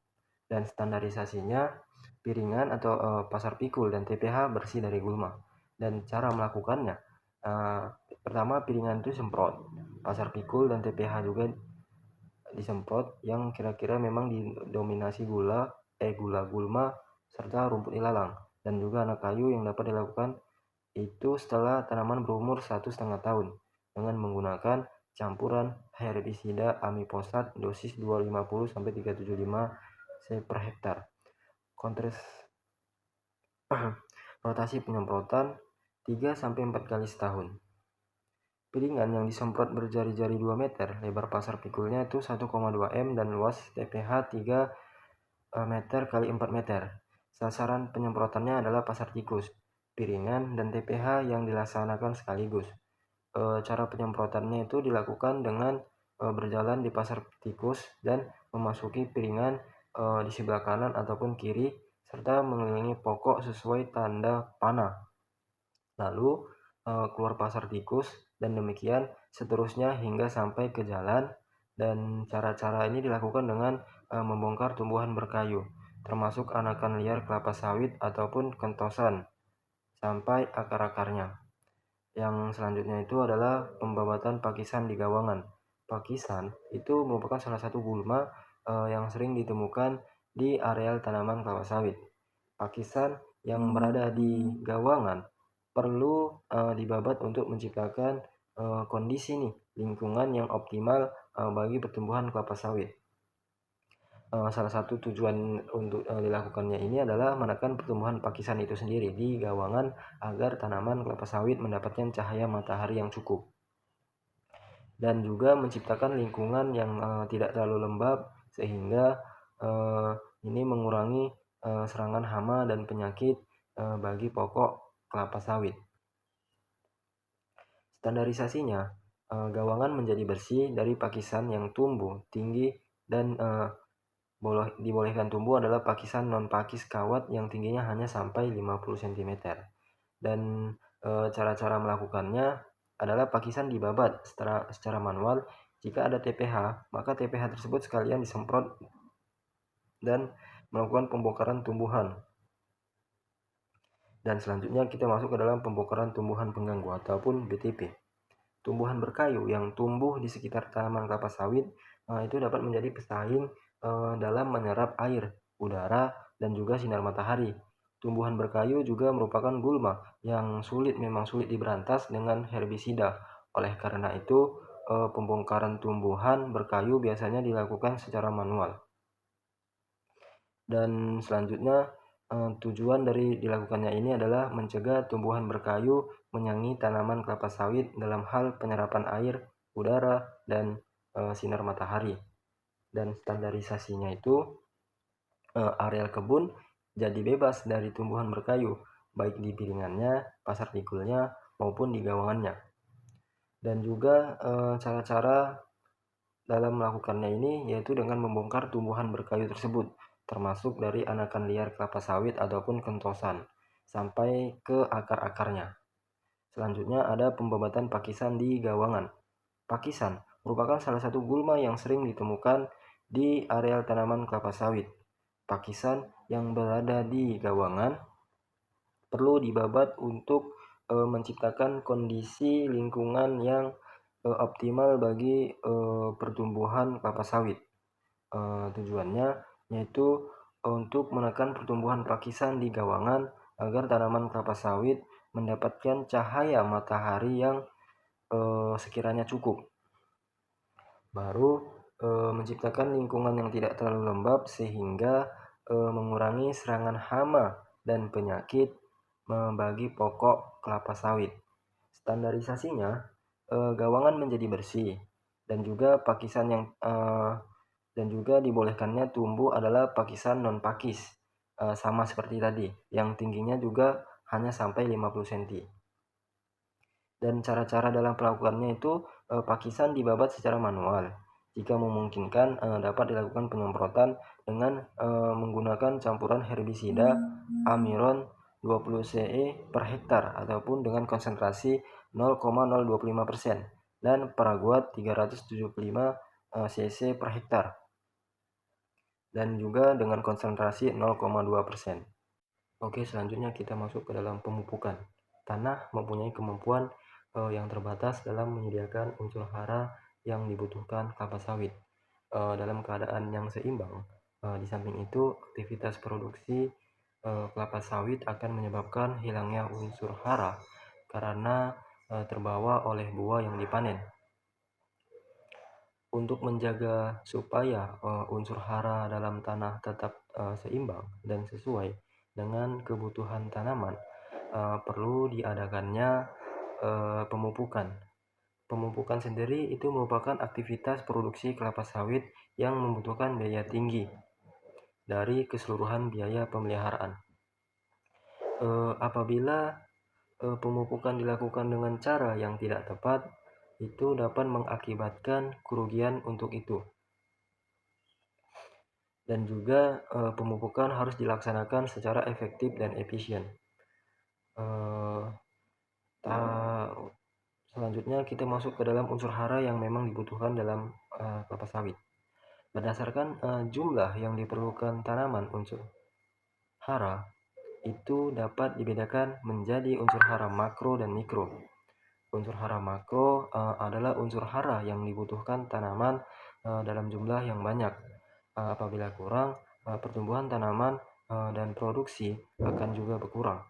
Dan standarisasinya piringan atau pasar pikul dan TPH bersih dari gulma. Dan cara melakukannya, pertama piringan itu semprot, pasar pikul dan TPH juga disemprot yang kira-kira memang didominasi gulma serta rumput ilalang, dan juga anak kayu yang dapat dilakukan itu setelah tanaman berumur 1,5 tahun dengan menggunakan campuran herbisida amifosat dosis 250-375 per hektar. Rotasi penyemprotan 3-4 kali setahun. Piringan yang disemprot berjari-jari 2 meter, lebar pasar pikulnya itu 1,2 m dan luas TPH 3 meter kali 4 meter. Sasaran penyemprotannya adalah pasar tikus, piringan, dan TPH yang dilaksanakan sekaligus. Cara penyemprotannya itu dilakukan dengan berjalan di pasar tikus dan memasuki piringan di sebelah kanan ataupun kiri, serta mengelilingi pokok sesuai tanda panah. Lalu keluar pasar tikus, dan demikian seterusnya hingga sampai ke jalan. Dan cara-cara ini dilakukan dengan membongkar tumbuhan berkayu, termasuk anakan liar kelapa sawit ataupun kentosan, sampai akar-akarnya. Yang selanjutnya itu adalah pembabatan pakisan di gawangan. Pakisan itu merupakan salah satu gulma yang sering ditemukan di areal tanaman kelapa sawit. Pakisan yang berada di gawangan perlu dibabat untuk menciptakan kondisi lingkungan yang optimal bagi pertumbuhan kelapa sawit. Salah satu tujuan untuk dilakukannya ini adalah menekan pertumbuhan pakisan itu sendiri di gawangan agar tanaman kelapa sawit mendapatkan cahaya matahari yang cukup, dan juga menciptakan lingkungan yang tidak terlalu lembab sehingga ini mengurangi serangan hama dan penyakit bagi pokok kelapa sawit. Standarisasinya, gawangan menjadi bersih dari pakisan yang tumbuh tinggi dan dibolehkan tumbuh adalah pakisan non-pakis kawat yang tingginya hanya sampai 50 cm. Dan cara-cara melakukannya adalah pakisan dibabat secara manual. Jika ada TPH, maka TPH tersebut sekalian disemprot dan melakukan pembongkaran tumbuhan. Dan selanjutnya kita masuk ke dalam pembongkaran tumbuhan pengganggu ataupun BTP. Tumbuhan berkayu yang tumbuh di sekitar tanaman kelapa sawit itu dapat menjadi pesaing dalam menyerap air, udara, dan juga sinar matahari. Tumbuhan berkayu juga merupakan gulma yang memang sulit diberantas dengan herbisida. Oleh karena itu, pembongkaran tumbuhan berkayu biasanya dilakukan secara manual. Dan selanjutnya, tujuan dari dilakukannya ini adalah mencegah tumbuhan berkayu menyangi tanaman kelapa sawit dalam hal penyerapan air, udara, dan sinar matahari. Dan standarisasinya itu areal kebun jadi bebas dari tumbuhan berkayu, baik di piringannya, pasar pikulnya, maupun di gawangannya. Dan juga cara-cara dalam melakukannya ini yaitu dengan membongkar tumbuhan berkayu tersebut, termasuk dari anakan liar kelapa sawit ataupun kentosan, sampai ke akar-akarnya. Selanjutnya ada pembabatan pakisan di gawangan. Pakisan merupakan salah satu gulma yang sering ditemukan di areal tanaman kelapa sawit. Pakisan yang berada di gawangan perlu dibabat untuk menciptakan kondisi lingkungan yang optimal bagi pertumbuhan kelapa sawit. Tujuannya yaitu untuk menekan pertumbuhan pakisan di gawangan agar tanaman kelapa sawit mendapatkan cahaya matahari yang sekiranya cukup. Baru menciptakan lingkungan yang tidak terlalu lembab sehingga mengurangi serangan hama dan penyakit bagi pokok kelapa sawit. Standarisasinya, gawangan menjadi bersih dan juga pakisan yang dan juga dibolehkannya tumbuh adalah pakisan non pakis, sama seperti tadi yang tingginya juga hanya sampai 50 cm. Dan cara-cara dalam melakukannya itu pakisan dibabat secara manual. Jika memungkinkan dapat dilakukan penyemprotan dengan menggunakan campuran herbisida amiron 20 CE per hektar ataupun dengan konsentrasi 0,025% dan paraguat 375 cc per hektar dan juga dengan konsentrasi 0,2%. Oke, selanjutnya kita masuk ke dalam pemupukan. Tanah mempunyai kemampuan yang terbatas dalam menyediakan unsur hara yang dibutuhkan kelapa sawit dalam keadaan yang seimbang. Di samping itu, aktivitas produksi kelapa sawit akan menyebabkan hilangnya unsur hara karena terbawa oleh buah yang dipanen. Untuk menjaga supaya unsur hara dalam tanah tetap seimbang dan sesuai dengan kebutuhan tanaman, perlu diadakannya pemupukan. Pemupukan sendiri itu merupakan aktivitas produksi kelapa sawit yang membutuhkan biaya tinggi dari keseluruhan biaya pemeliharaan. Apabila pemupukan dilakukan dengan cara yang tidak tepat, itu dapat mengakibatkan kerugian untuk itu. Dan juga pemupukan harus dilaksanakan secara efektif dan efisien. Selanjutnya kita masuk ke dalam unsur hara yang memang dibutuhkan dalam kelapa sawit. Berdasarkan jumlah yang diperlukan tanaman unsur hara, itu dapat dibedakan menjadi unsur hara makro dan mikro. Unsur hara makro adalah unsur hara yang dibutuhkan tanaman dalam jumlah yang banyak. Apabila kurang, pertumbuhan tanaman dan produksi akan juga berkurang.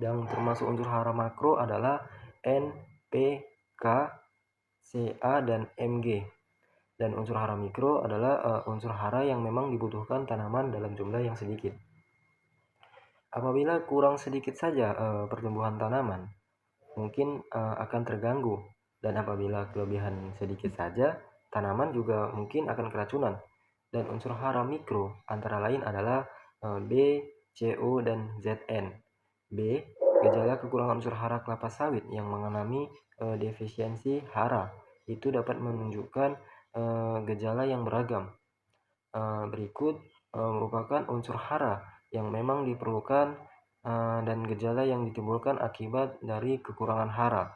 Yang termasuk unsur hara makro adalah N, P, K, Ca, dan Mg. Dan unsur hara mikro adalah unsur hara yang memang dibutuhkan tanaman dalam jumlah yang sedikit. Apabila kurang sedikit saja pertumbuhan tanaman, mungkin akan terganggu, dan apabila kelebihan sedikit saja, tanaman juga mungkin akan keracunan. Dan unsur hara mikro antara lain adalah B, CO, dan Zn. B. Gejala kekurangan unsur hara kelapa sawit yang mengalami defisiensi hara itu dapat menunjukkan gejala yang beragam. Berikut merupakan unsur hara yang memang diperlukan dan gejala yang ditimbulkan akibat dari kekurangan hara.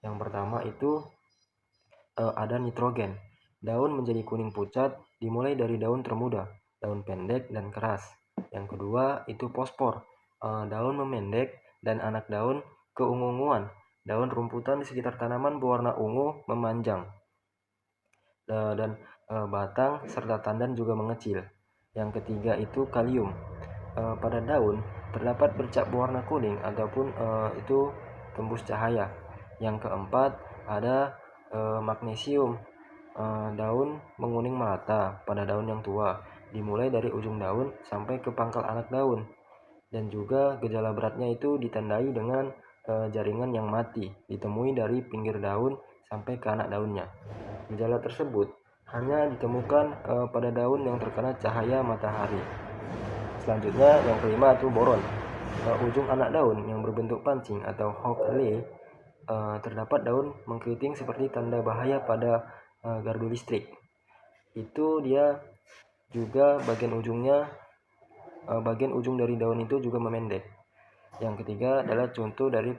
Yang pertama itu ada nitrogen. Daun menjadi kuning pucat dimulai dari daun termuda, daun pendek dan keras. Yang kedua itu fosfor. Daun memendek dan anak daun keungu-unguan. Daun rumputan di sekitar tanaman berwarna ungu memanjang. Dan batang serta tandan juga mengecil. Yang ketiga itu kalium. Pada daun terdapat bercak berwarna kuning ataupun itu tembus cahaya. Yang keempat ada magnesium. Daun menguning merata pada daun yang tua, dimulai dari ujung daun sampai ke pangkal anak daun. Dan juga gejala beratnya itu ditandai dengan jaringan yang mati, ditemui dari pinggir daun sampai ke anak daunnya. Gejala tersebut hanya ditemukan pada daun yang terkena cahaya matahari. Selanjutnya yang kelima itu boron. Ujung anak daun yang berbentuk pancing atau hook lay terdapat daun mengkeriting seperti tanda bahaya pada gardu listrik. Itu dia juga bagian ujung dari daun itu juga memendek. Yang ketiga adalah contoh dari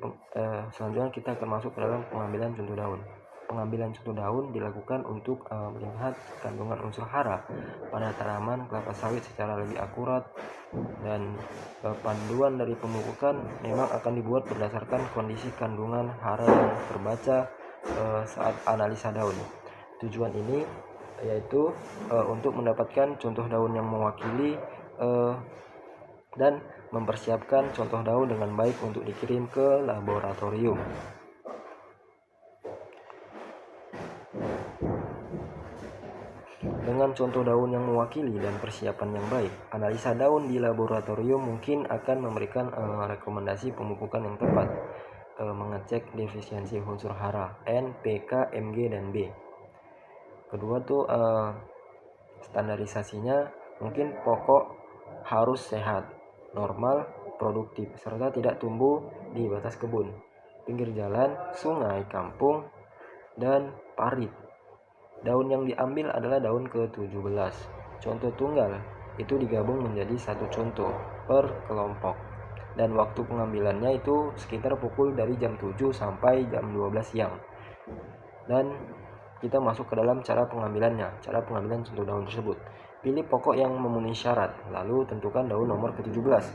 selanjutnya kita akan masuk ke dalam pengambilan contoh daun. Pengambilan contoh daun dilakukan untuk melihat kandungan unsur hara pada tanaman kelapa sawit secara lebih akurat, dan panduan dari pemupukan memang akan dibuat berdasarkan kondisi kandungan hara yang terbaca saat analisa daun. Tujuan ini yaitu untuk mendapatkan contoh daun yang mewakili dan mempersiapkan contoh daun dengan baik untuk dikirim ke laboratorium. Dengan contoh daun yang mewakili dan persiapan yang baik, analisa daun di laboratorium mungkin akan memberikan rekomendasi pemupukan yang tepat, mengecek defisiensi unsur hara N, P, K, Mg, dan B. Kedua tuh standarisasinya mungkin pokok harus sehat, normal, produktif, serta tidak tumbuh di batas kebun, pinggir jalan, sungai, kampung, dan parit. Daun yang diambil adalah daun ke-17. Contoh tunggal itu digabung menjadi satu contoh per kelompok. Dan waktu pengambilannya itu sekitar pukul dari jam 7 sampai jam 12 siang. Dan kita masuk ke dalam cara pengambilannya, cara pengambilan contoh daun tersebut. Pilih pokok yang memenuhi syarat, lalu tentukan daun nomor ke-17.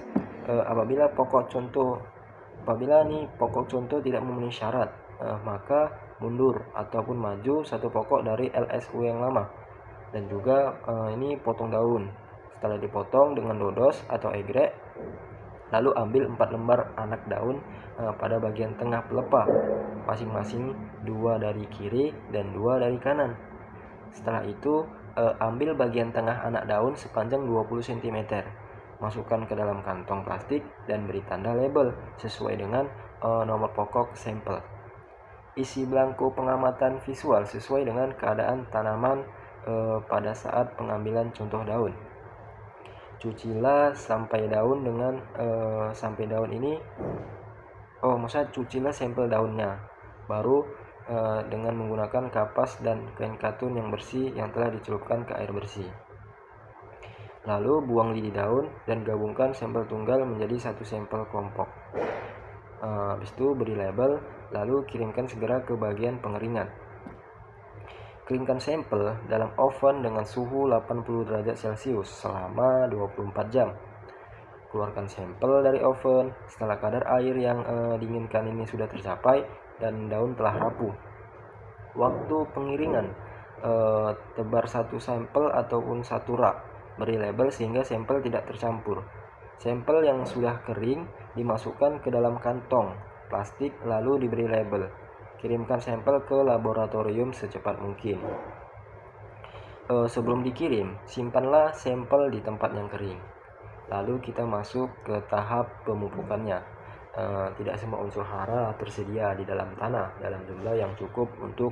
Apabila pokok contoh tidak memenuhi syarat, maka mundur ataupun maju satu pokok dari LSU yang lama. Dan juga ini potong daun. Setelah dipotong dengan dodos atau egrek, lalu ambil 4 lembar anak daun pada bagian tengah pelepah, masing-masing 2 dari kiri dan 2 dari kanan. Setelah itu ambil bagian tengah anak daun sepanjang 20 cm, masukkan ke dalam kantong plastik dan beri tanda label sesuai dengan nomor pokok sampel. Isi belangko pengamatan visual sesuai dengan keadaan tanaman pada saat pengambilan contoh daun. Cucilah sampai daun cucilah sampel daunnya, baru dengan menggunakan kapas dan kain katun yang bersih yang telah dicelupkan ke air bersih. Lalu buang lidi daun dan gabungkan sampel tunggal menjadi satu sampel kelompok. Habis itu beri label, lalu kirimkan segera ke bagian pengeringan. Keringkan sampel dalam oven dengan suhu 80 derajat Celcius selama 24 jam. Keluarkan sampel dari oven setelah kadar air yang diinginkan ini sudah tercapai dan daun telah rapuh. Waktu pengiringan, tebar satu sampel ataupun satu rak. Beri label sehingga sampel tidak tercampur. Sampel yang sudah kering dimasukkan ke dalam kantong plastik lalu diberi label. Kirimkan sampel ke laboratorium secepat mungkin. Sebelum dikirim, simpanlah sampel di tempat yang kering. Lalu kita masuk ke tahap pemupukannya. Tidak semua unsur hara tersedia di dalam tanah dalam jumlah yang cukup untuk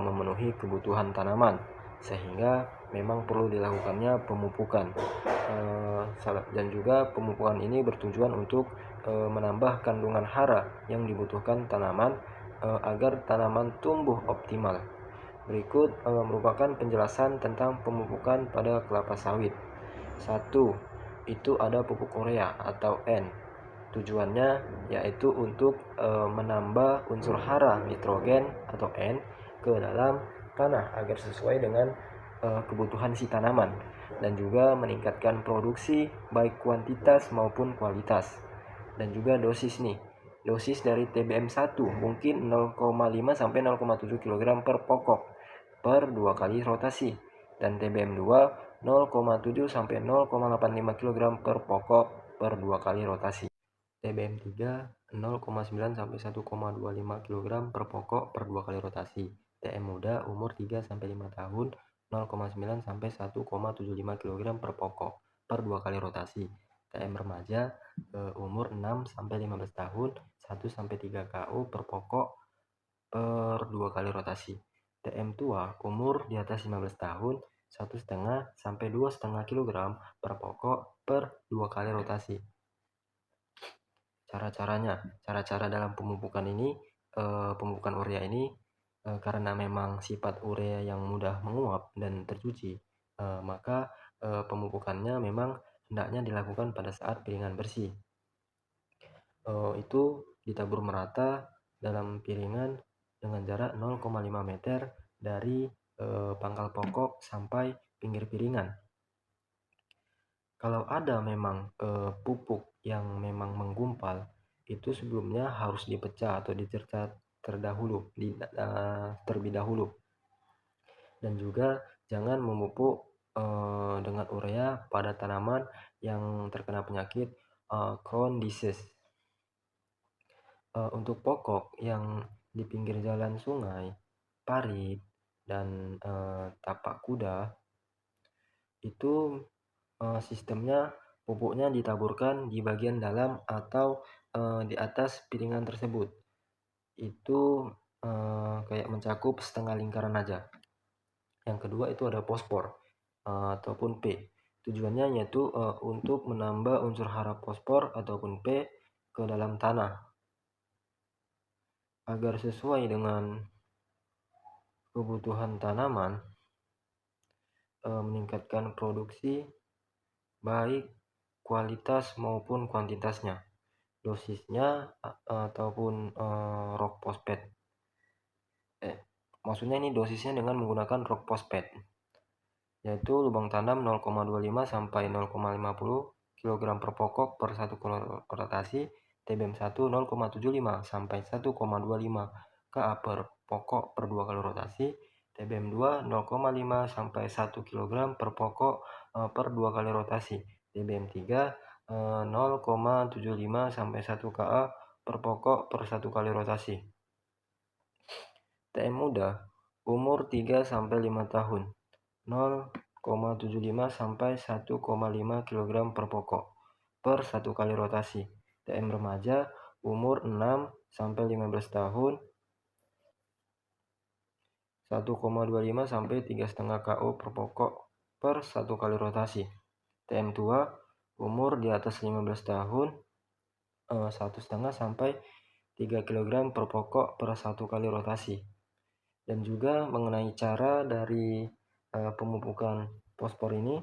memenuhi kebutuhan tanaman, sehingga memang perlu dilakukannya pemupukan. Dan juga pemupukan ini bertujuan untuk menambah kandungan hara yang dibutuhkan tanaman agar tanaman tumbuh optimal. Berikut merupakan penjelasan tentang pemupukan pada kelapa sawit. 1. Itu ada pupuk urea atau N. Tujuannya yaitu untuk menambah unsur hara nitrogen atau N ke dalam tanah agar sesuai dengan kebutuhan si tanaman, dan juga meningkatkan produksi baik kuantitas maupun kualitas. Dan juga dosis nih. Dosis dari TBM 1 mungkin 0,5 sampai 0,7 kg per pokok per 2 kali rotasi, dan TBM 2 0,7 sampai 0,85 kg per pokok per 2 kali rotasi. TBM 3 0,9 sampai 1,25 kg per pokok per 2 kali rotasi. TM muda umur 3 sampai 5 tahun 0,9 sampai 1,75 kg per pokok per 2 kali rotasi. TM remaja umur 6 sampai 15 tahun 1 sampai 3 KU per pokok per 2 kali rotasi. TM tua umur di atas 15 tahun 1,5 sampai 2,5 kg per pokok per 2 kali rotasi. Cara-cara dalam pemupukan ini, pemupukan urea ini, karena memang sifat urea yang mudah menguap dan tercuci, maka pemupukannya memang hendaknya dilakukan pada saat piringan bersih. Itu ditabur merata dalam piringan dengan jarak 0,5 meter dari pangkal pokok sampai pinggir piringan. Kalau ada memang pupuk yang memang menggumpal, itu sebelumnya harus dipecah atau dicerca terlebih dahulu. Dan juga jangan memupuk dengan urea pada tanaman yang terkena penyakit crown disease. Untuk pokok yang di pinggir jalan sungai, parit, dan tapak kuda, itu sistemnya pupuknya ditaburkan di bagian dalam atau di atas piringan tersebut. Itu kayak mencakup setengah lingkaran aja. Yang kedua itu ada fosfor ataupun P. Tujuannya yaitu untuk menambah unsur hara fosfor ataupun P ke dalam tanah agar sesuai dengan kebutuhan tanaman, meningkatkan produksi baik kualitas maupun kuantitasnya. Dosisnya ataupun rock phosphate. Maksudnya ini dosisnya dengan menggunakan rock phosphate, yaitu lubang tanam 0,25 sampai 0,50 kg per pokok per 1 kali rotasi. TBM 1 0,75 sampai 1,25 Ka per pokok per 2 kali rotasi. TBM 2 0,5 sampai 1 kg per pokok per 2 kali rotasi. TBM 3 0,75 sampai 1 Ka per pokok per 1 kali rotasi. TM muda umur 3 sampai 5 tahun 0,75 sampai 1,5 kg per pokok per 1 kali rotasi. TM remaja umur 6 sampai 15 tahun 1,25 sampai 3,5 KU per pokok per 1 kali rotasi. TM tua umur di atas 15 tahun 1,5 sampai 3 kg per pokok per 1 kali rotasi. Dan juga mengenai cara dari pemupukan fosfor ini,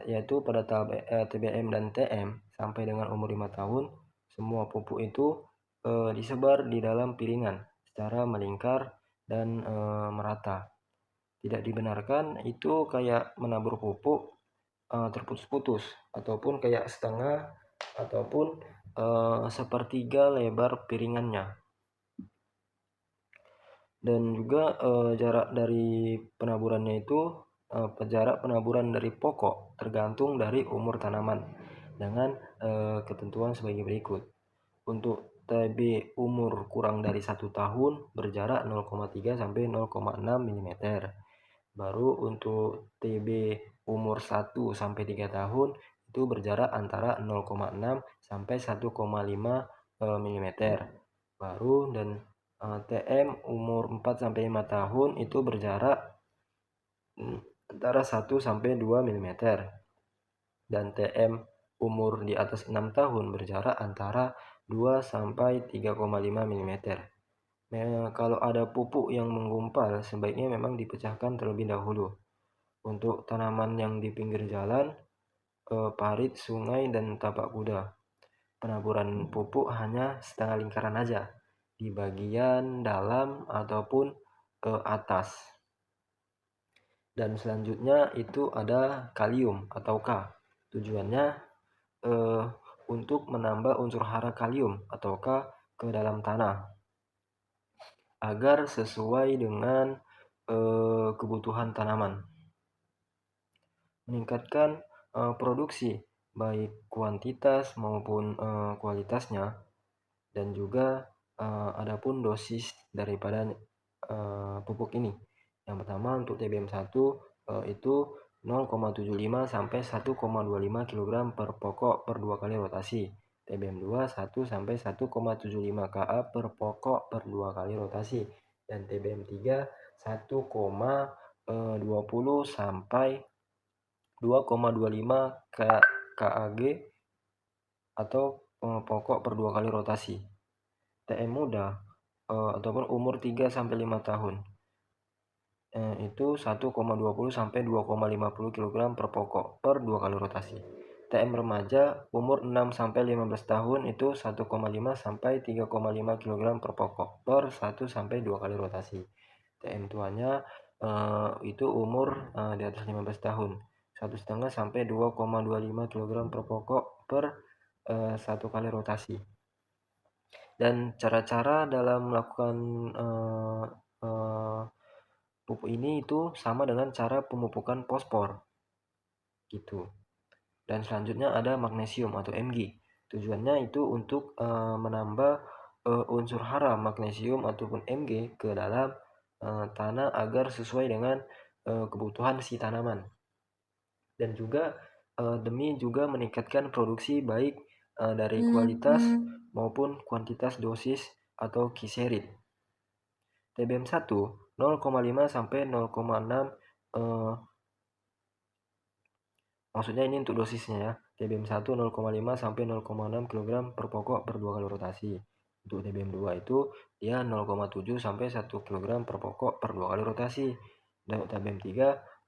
yaitu pada tahap TBM dan TM sampai dengan umur 5 tahun, semua pupuk itu disebar di dalam piringan secara melingkar dan merata. Tidak dibenarkan itu kayak menabur pupuk terputus-putus ataupun kayak setengah ataupun sepertiga lebar piringannya. Dan juga jarak dari penaburannya itu jarak penaburan dari pokok tergantung dari umur tanaman dengan ketentuan sebagai berikut. Untuk TB umur kurang dari 1 tahun berjarak 0,3 sampai 0,6 mm. Baru untuk TB umur 1 sampai 3 tahun itu berjarak antara 0,6 sampai 1,5 mm. Baru dan TM umur 4 sampai 5 tahun itu berjarak antara 1 sampai 2 mm. Dan TM umur di atas 6 tahun berjarak antara 2 sampai 3,5 mm. Kalau ada pupuk yang menggumpal, sebaiknya memang dipecahkan terlebih dahulu. Untuk tanaman yang di pinggir jalan, parit, sungai, dan tapak kuda, penaburan pupuk hanya setengah lingkaran aja, di bagian dalam ataupun atas. Dan selanjutnya itu ada kalium atau K. Tujuannya untuk menambah unsur hara kalium atau K ke dalam tanah agar sesuai dengan kebutuhan tanaman. Meningkatkan produksi baik kuantitas maupun kualitasnya, dan juga adapun dosis daripada pupuk ini. Yang pertama untuk TBM1 itu 0,75 sampai 1,25 kg per pokok per 2 kali rotasi. TBM2 1 sampai 1,75 Ka per pokok per 2 kali rotasi. Dan TBM3 1,20 sampai 2,25 Kag atau pokok per 2 kali rotasi. TM muda ataupun umur 3 sampai 5 tahun itu 1,20 sampai 2,50 kg per pokok per 2 kali rotasi. TM remaja umur 6 sampai 15 tahun itu 1,5 sampai 3,5 kg per pokok per 1 sampai 2 kali rotasi. TM tuanya itu umur di atas 15 tahun, 1,5 sampai 2,25 kg per pokok per 1 kali rotasi. Dan cara-cara dalam melakukan pupuk ini itu sama dengan cara pemupukan fosfor gitu. Dan selanjutnya ada magnesium atau Mg. Tujuannya itu untuk menambah unsur hara magnesium ataupun Mg ke dalam tanah agar sesuai dengan kebutuhan si tanaman. Dan juga demi juga meningkatkan produksi baik dari kualitas maupun kuantitas dosis atau kiserit. TBM1 0,5 sampai 0,6 maksudnya ini untuk dosisnya ya. TBM1 0,5 sampai 0,6 kg per pokok per 2 kali rotasi. Untuk TBM2 itu dia 0,7 sampai 1 kg per pokok per 2 kali rotasi. Dan untuk TBM3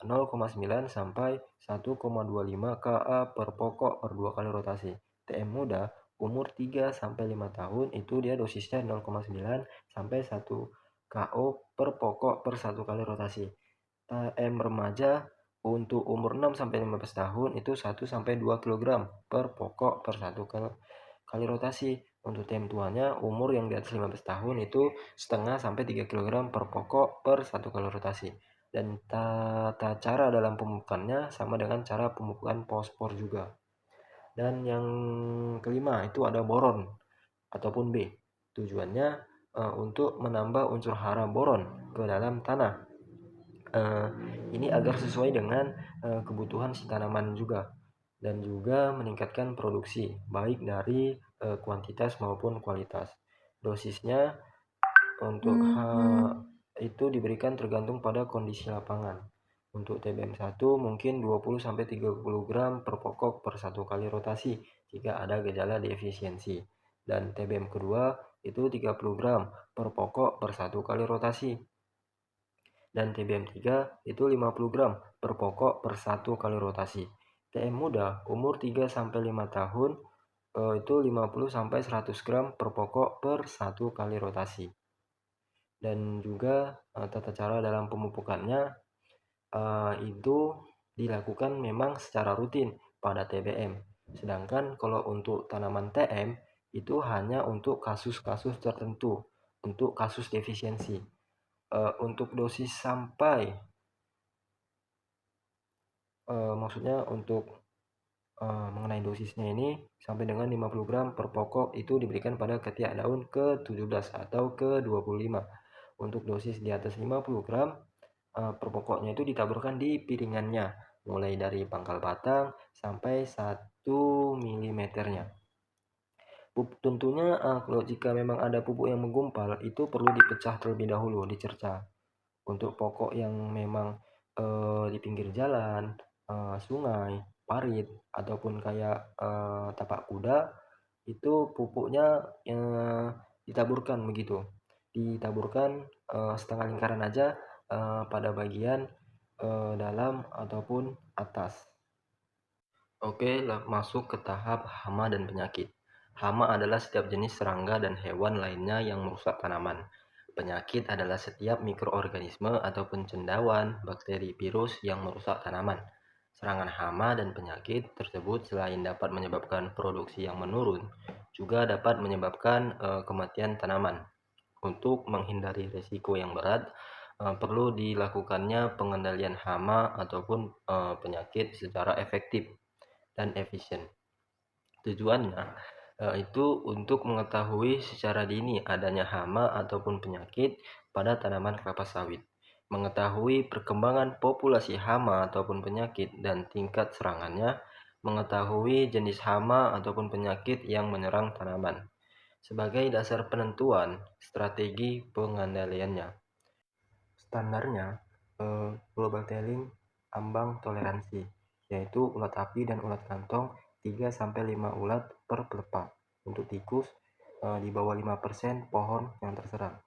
0,9 sampai 1,25 Ka per pokok per 2 kali rotasi. TM muda umur 3 sampai 5 tahun itu dia dosisnya 0,9 sampai 1 KO per pokok per 1 kali rotasi. TM remaja untuk umur 6 sampai 15 tahun itu 1 sampai 2 kg per pokok per 1 kali rotasi. Untuk TM tuanya umur yang di atas 15 tahun itu setengah sampai 3 kg per pokok per 1 kali rotasi. Dan tata cara dalam pemupukannya sama dengan cara pemupukan fosfor juga. Dan yang kelima itu ada boron ataupun B. Tujuannya untuk menambah unsur hara boron ke dalam tanah. Ini agar sesuai dengan kebutuhan si tanaman juga, dan juga meningkatkan produksi baik dari kuantitas maupun kualitas. Dosisnya untuk itu diberikan tergantung pada kondisi lapangan. Untuk TBM1 mungkin 20 sampai 30 gram per pokok per 1 kali rotasi jika ada gejala defisiensi. Dan TBM kedua itu 30 gram per pokok per 1 kali rotasi. Dan TBM3 itu 50 gram per pokok per 1 kali rotasi. TM muda umur 3 sampai 5 tahun itu 50 sampai 100 gram per pokok per 1 kali rotasi. Dan juga tata cara dalam pemupukannya itu dilakukan memang secara rutin pada TBM. Sedangkan kalau untuk tanaman TM itu hanya untuk kasus-kasus tertentu, untuk kasus defisiensi. Untuk dosis sampai maksudnya untuk mengenai dosisnya ini sampai dengan 50 gram per pokok itu diberikan pada ketiak daun ke-17 atau ke-25. Untuk dosis di atas 50 gram per pokoknya itu ditaburkan di piringannya, mulai dari pangkal batang sampai 1 mm-nya. Tentunya kalau jika memang ada pupuk yang menggumpal, itu perlu dipecah terlebih dahulu, dicerca. Untuk pokok yang memang di pinggir jalan, sungai, parit, ataupun kayak tapak kuda, itu pupuknya ditaburkan begitu. Ditaburkan setengah lingkaran aja pada bagian dalam ataupun atas. Oke, masuk ke tahap hama dan penyakit. Hama adalah setiap jenis serangga dan hewan lainnya yang merusak tanaman. Penyakit adalah setiap mikroorganisme ataupun cendawan, bakteri, virus yang merusak tanaman. Serangan hama dan penyakit tersebut selain dapat menyebabkan produksi yang menurun, juga dapat menyebabkan kematian tanaman. Untuk menghindari risiko yang berat, perlu dilakukannya pengendalian hama ataupun penyakit secara efektif dan efisien. Tujuannya itu untuk mengetahui secara dini adanya hama ataupun penyakit pada tanaman kelapa sawit, mengetahui perkembangan populasi hama ataupun penyakit dan tingkat serangannya, mengetahui jenis hama ataupun penyakit yang menyerang tanaman, sebagai dasar penentuan strategi pengendaliannya. Standarnya global telling ambang toleransi, yaitu ulat api dan ulat kantong 3-5 ulat per pelepah. Untuk tikus di bawah 5% pohon yang terserang.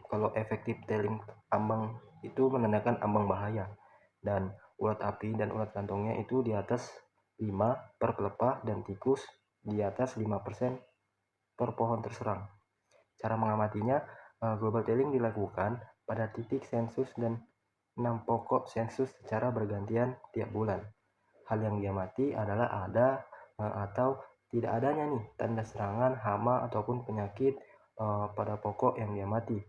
Kalau efektif telling ambang itu menandakan ambang bahaya, dan ulat api dan ulat kantongnya itu di atas 5 per pelepah, dan tikus di atas 5% per pohon terserang. Cara mengamatinya, global telling dilakukan pada titik sensus dan 6 pokok sensus secara bergantian tiap bulan. Hal yang diamati adalah ada atau tidak adanya tanda serangan hama ataupun penyakit pada pokok yang diamati.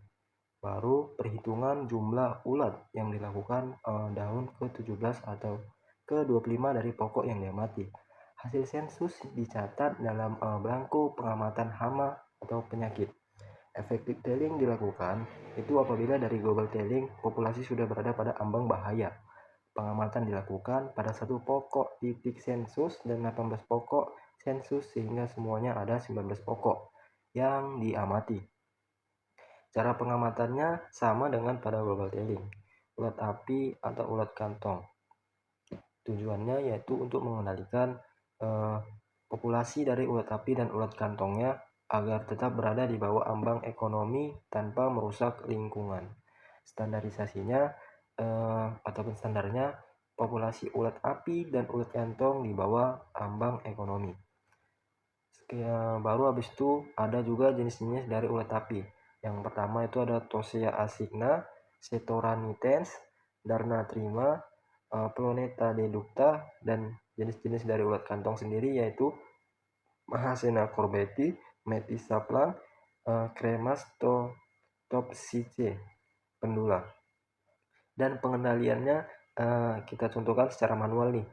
Baru perhitungan jumlah ulat yang dilakukan daun ke-17 atau ke-25 dari pokok yang diamati. Hasil sensus dicatat dalam belangko pengamatan hama atau penyakit. Efektif telling dilakukan itu apabila dari global telling populasi sudah berada pada ambang bahaya. Pengamatan dilakukan pada satu pokok titik sensus dan 18 pokok sensus, sehingga semuanya ada 19 pokok yang diamati. Cara pengamatannya sama dengan pada global telling. Ulat api atau ulat kantong. Tujuannya yaitu untuk mengendalikan populasi dari ulat api dan ulat kantongnya agar tetap berada di bawah ambang ekonomi tanpa merusak lingkungan. Standarisasinya ataupun standarnya, populasi ulat api dan ulat kantong di bawah ambang ekonomi. Baru habis itu ada juga jenis-jenis dari ulat api. Yang pertama itu ada Tosea asigna, Setora nitens, Darna trima, Ploneta deducta, dan jenis-jenis dari ulat kantong sendiri yaitu Mahasena corbeti, Metis saplang, Cremastopsice pendula. Dan pengendaliannya kita contohkan secara manual nih,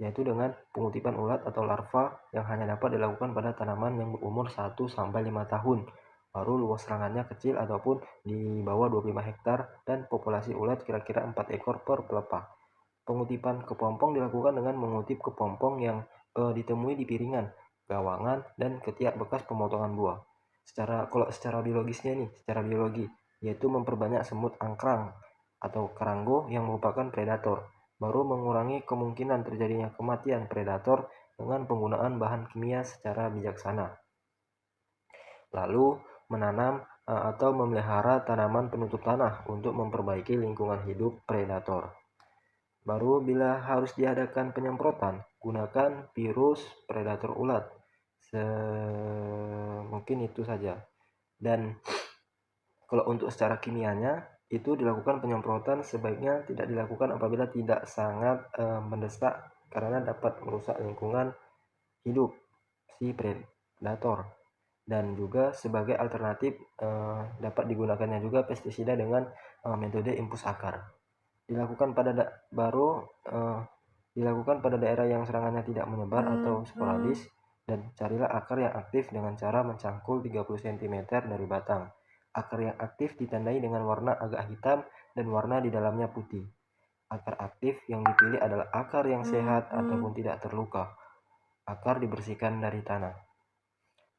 yaitu dengan pengutipan ulat atau larva yang hanya dapat dilakukan pada tanaman yang berumur 1-5 tahun. Baru luas serangannya kecil ataupun di bawah 25 hektar dan populasi ulat kira-kira 4 ekor per pelepah. Pengutipan kepompong dilakukan dengan mengutip kepompong yang ditemui di piringan, gawangan, dan ketiak bekas pemotongan buah. Kalau secara biologisnya secara biologi, yaitu memperbanyak semut angkrang atau karanggo yang merupakan predator, baru mengurangi kemungkinan terjadinya kematian predator dengan penggunaan bahan kimia secara bijaksana. Lalu menanam atau memelihara tanaman penutup tanah untuk memperbaiki lingkungan hidup predator. Baru bila harus diadakan penyemprotan, gunakan virus predator ulat. Mungkin itu saja. Dan kalau untuk secara kimianya, itu dilakukan penyemprotan sebaiknya tidak dilakukan apabila tidak sangat mendesak, karena dapat merusak lingkungan hidup si predator. Dan juga sebagai alternatif dapat digunakannya juga pestisida dengan metode impus akar. Dilakukan pada daerah yang serangannya tidak menyebar atau sporadis, dan carilah akar yang aktif dengan cara mencangkul 30 cm dari batang. Akar yang aktif ditandai dengan warna agak hitam dan warna di dalamnya putih. Akar aktif yang dipilih adalah akar yang sehat ataupun tidak terluka. Akar dibersihkan dari tanah.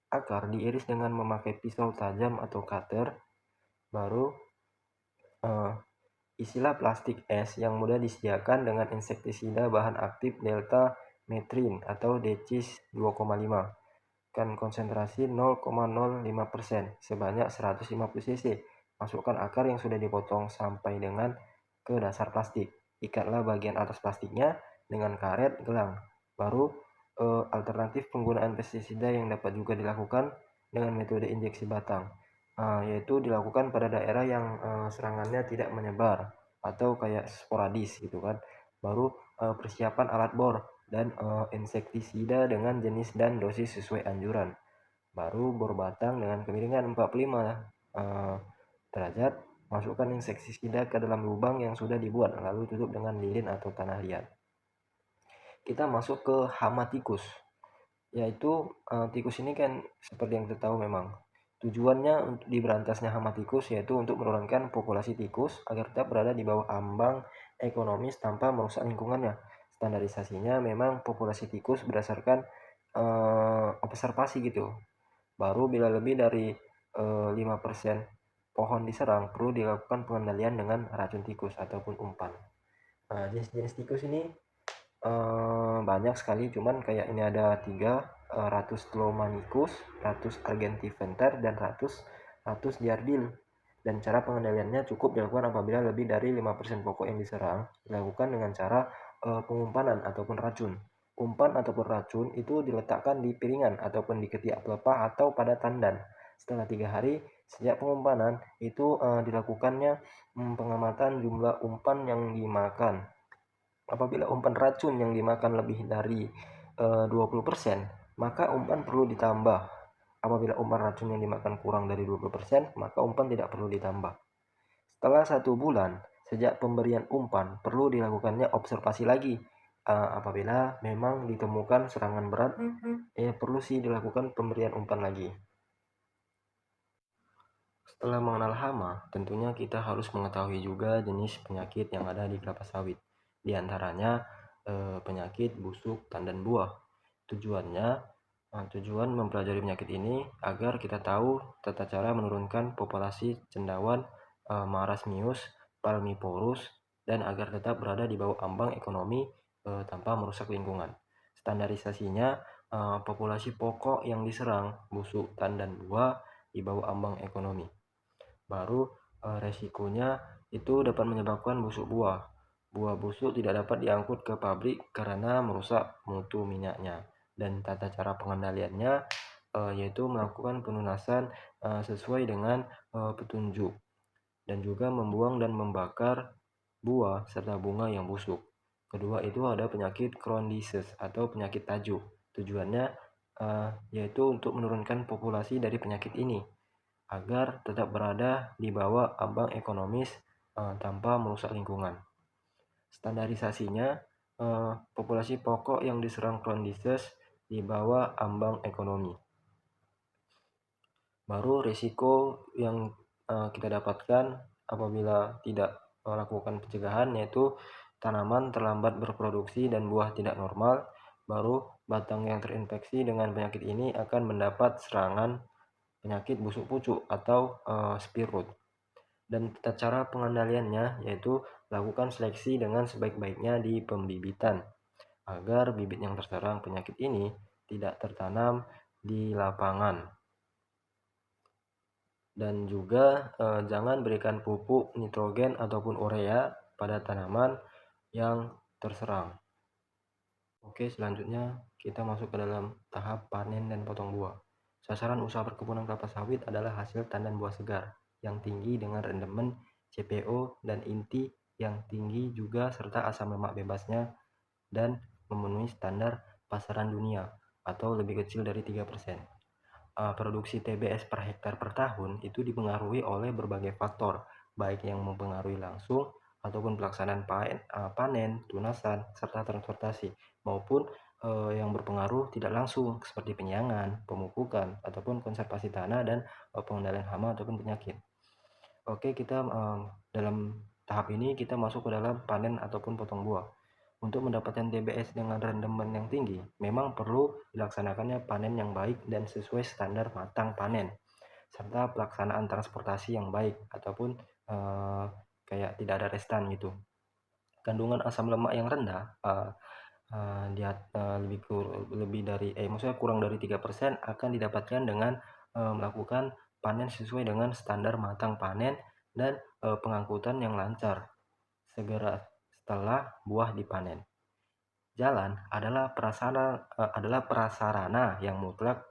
Akar diiris dengan memakai pisau tajam atau cutter. Baru isilah plastik es yang mudah disediakan dengan insektisida bahan aktif delta metrin atau decis 2,5 kan konsentrasi 0,05% sebanyak 150 cc. Masukkan akar yang sudah dipotong sampai dengan ke dasar plastik. Ikatlah bagian atas plastiknya dengan karet gelang. Baru alternatif penggunaan pestisida yang dapat juga dilakukan dengan metode injeksi batang, yaitu dilakukan pada daerah yang serangannya tidak menyebar atau kayak sporadis gitu kan. Baru persiapan alat bor dan insektisida dengan jenis dan dosis sesuai anjuran. Baru bor batang dengan kemiringan 45 derajat. Masukkan insektisida ke dalam lubang yang sudah dibuat, lalu tutup dengan lilin atau tanah liat. Kita masuk ke hama tikus, yaitu tikus ini kan seperti yang kita tahu memang tujuannya untuk diberantasnya hama tikus yaitu untuk menurunkan populasi tikus agar tetap berada di bawah ambang ekonomis tanpa merusak lingkungannya. Standarisasinya memang populasi tikus berdasarkan observasi gitu. Baru bila lebih dari 5% pohon diserang, perlu dilakukan pengendalian dengan racun tikus ataupun umpan. Jenis-jenis tikus ini banyak sekali, cuman kayak ini ada 3, Ratus tlomanicus, Ratus argentiventer, dan Ratus giardil. Dan cara pengendaliannya cukup dilakukan apabila lebih dari 5% pokok yang diserang, dilakukan dengan cara pengumpanan ataupun racun. Umpan ataupun racun itu diletakkan di piringan ataupun di ketiak pelepah atau pada tandan. Setelah 3 hari sejak pengumpanan itu dilakukannya pengamatan jumlah umpan yang dimakan. Apabila umpan racun yang dimakan lebih dari 20%, maka umpan perlu ditambah. Apabila umpan racun yang dimakan kurang dari 20%, maka umpan tidak perlu ditambah. Setelah 1 bulan sejak pemberian umpan, perlu dilakukannya observasi lagi. Apabila memang ditemukan serangan berat, perlu sih dilakukan pemberian umpan lagi. Setelah mengenal hama, tentunya kita harus mengetahui juga jenis penyakit yang ada di kelapa sawit. Di antaranya penyakit busuk tandan buah. Tujuan mempelajari penyakit ini agar kita tahu tata cara menurunkan populasi cendawan marasmius palmiporus dan agar tetap berada di bawah ambang ekonomi tanpa merusak lingkungan. Standarisasinya populasi pokok yang diserang busuk tandan buah di bawah ambang ekonomi. Baru resikonya itu dapat menyebabkan busuk buah. Buah busuk tidak dapat diangkut ke pabrik karena merusak mutu minyaknya. Dan tata cara pengendaliannya yaitu melakukan penunasan sesuai dengan petunjuk dan juga membuang dan membakar buah serta bunga yang busuk. Kedua itu ada penyakit crown disease atau penyakit tajuk. Tujuannya yaitu untuk menurunkan populasi dari penyakit ini agar tetap berada di bawah ambang ekonomis tanpa merusak lingkungan. Standarisasinya populasi pokok yang diserang crown disease di bawah ambang ekonomi. Baru risiko yang kita dapatkan apabila tidak melakukan pencegahan yaitu tanaman terlambat berproduksi dan buah tidak normal. Baru batang yang terinfeksi dengan penyakit ini akan mendapat serangan penyakit busuk pucuk atau spear rot. Dan tata cara pengendaliannya yaitu lakukan seleksi dengan sebaik-baiknya di pembibitan agar bibit yang terserang penyakit ini tidak tertanam di lapangan. Dan juga jangan berikan pupuk nitrogen ataupun urea pada tanaman yang terserang. Oke, selanjutnya kita masuk ke dalam tahap panen dan potong buah. Sasaran usaha perkebunan kelapa sawit adalah hasil tandan buah segar yang tinggi dengan rendemen CPO dan inti yang tinggi juga serta asam lemak bebasnya dan memenuhi standar pasaran dunia atau lebih kecil dari 3%. Produksi TBS per hektar per tahun itu dipengaruhi oleh berbagai faktor, baik yang mempengaruhi langsung ataupun pelaksanaan panen, tunasan, serta transportasi, maupun yang berpengaruh tidak langsung seperti penyiangan, pemupukan, ataupun konservasi tanah dan pengendalian hama ataupun penyakit. Oke, kita dalam tahap ini kita masuk ke dalam panen ataupun potong buah. Untuk mendapatkan TBS dengan rendemen yang tinggi, memang perlu dilaksanakannya panen yang baik dan sesuai standar matang panen, serta pelaksanaan transportasi yang baik ataupun kayak tidak ada restan gitu. Kandungan asam lemak yang rendah, maksudnya kurang dari 3% akan didapatkan dengan melakukan panen sesuai dengan standar matang panen dan pengangkutan yang lancar segera setelah buah dipanen. Jalan adalah prasarana yang mutlak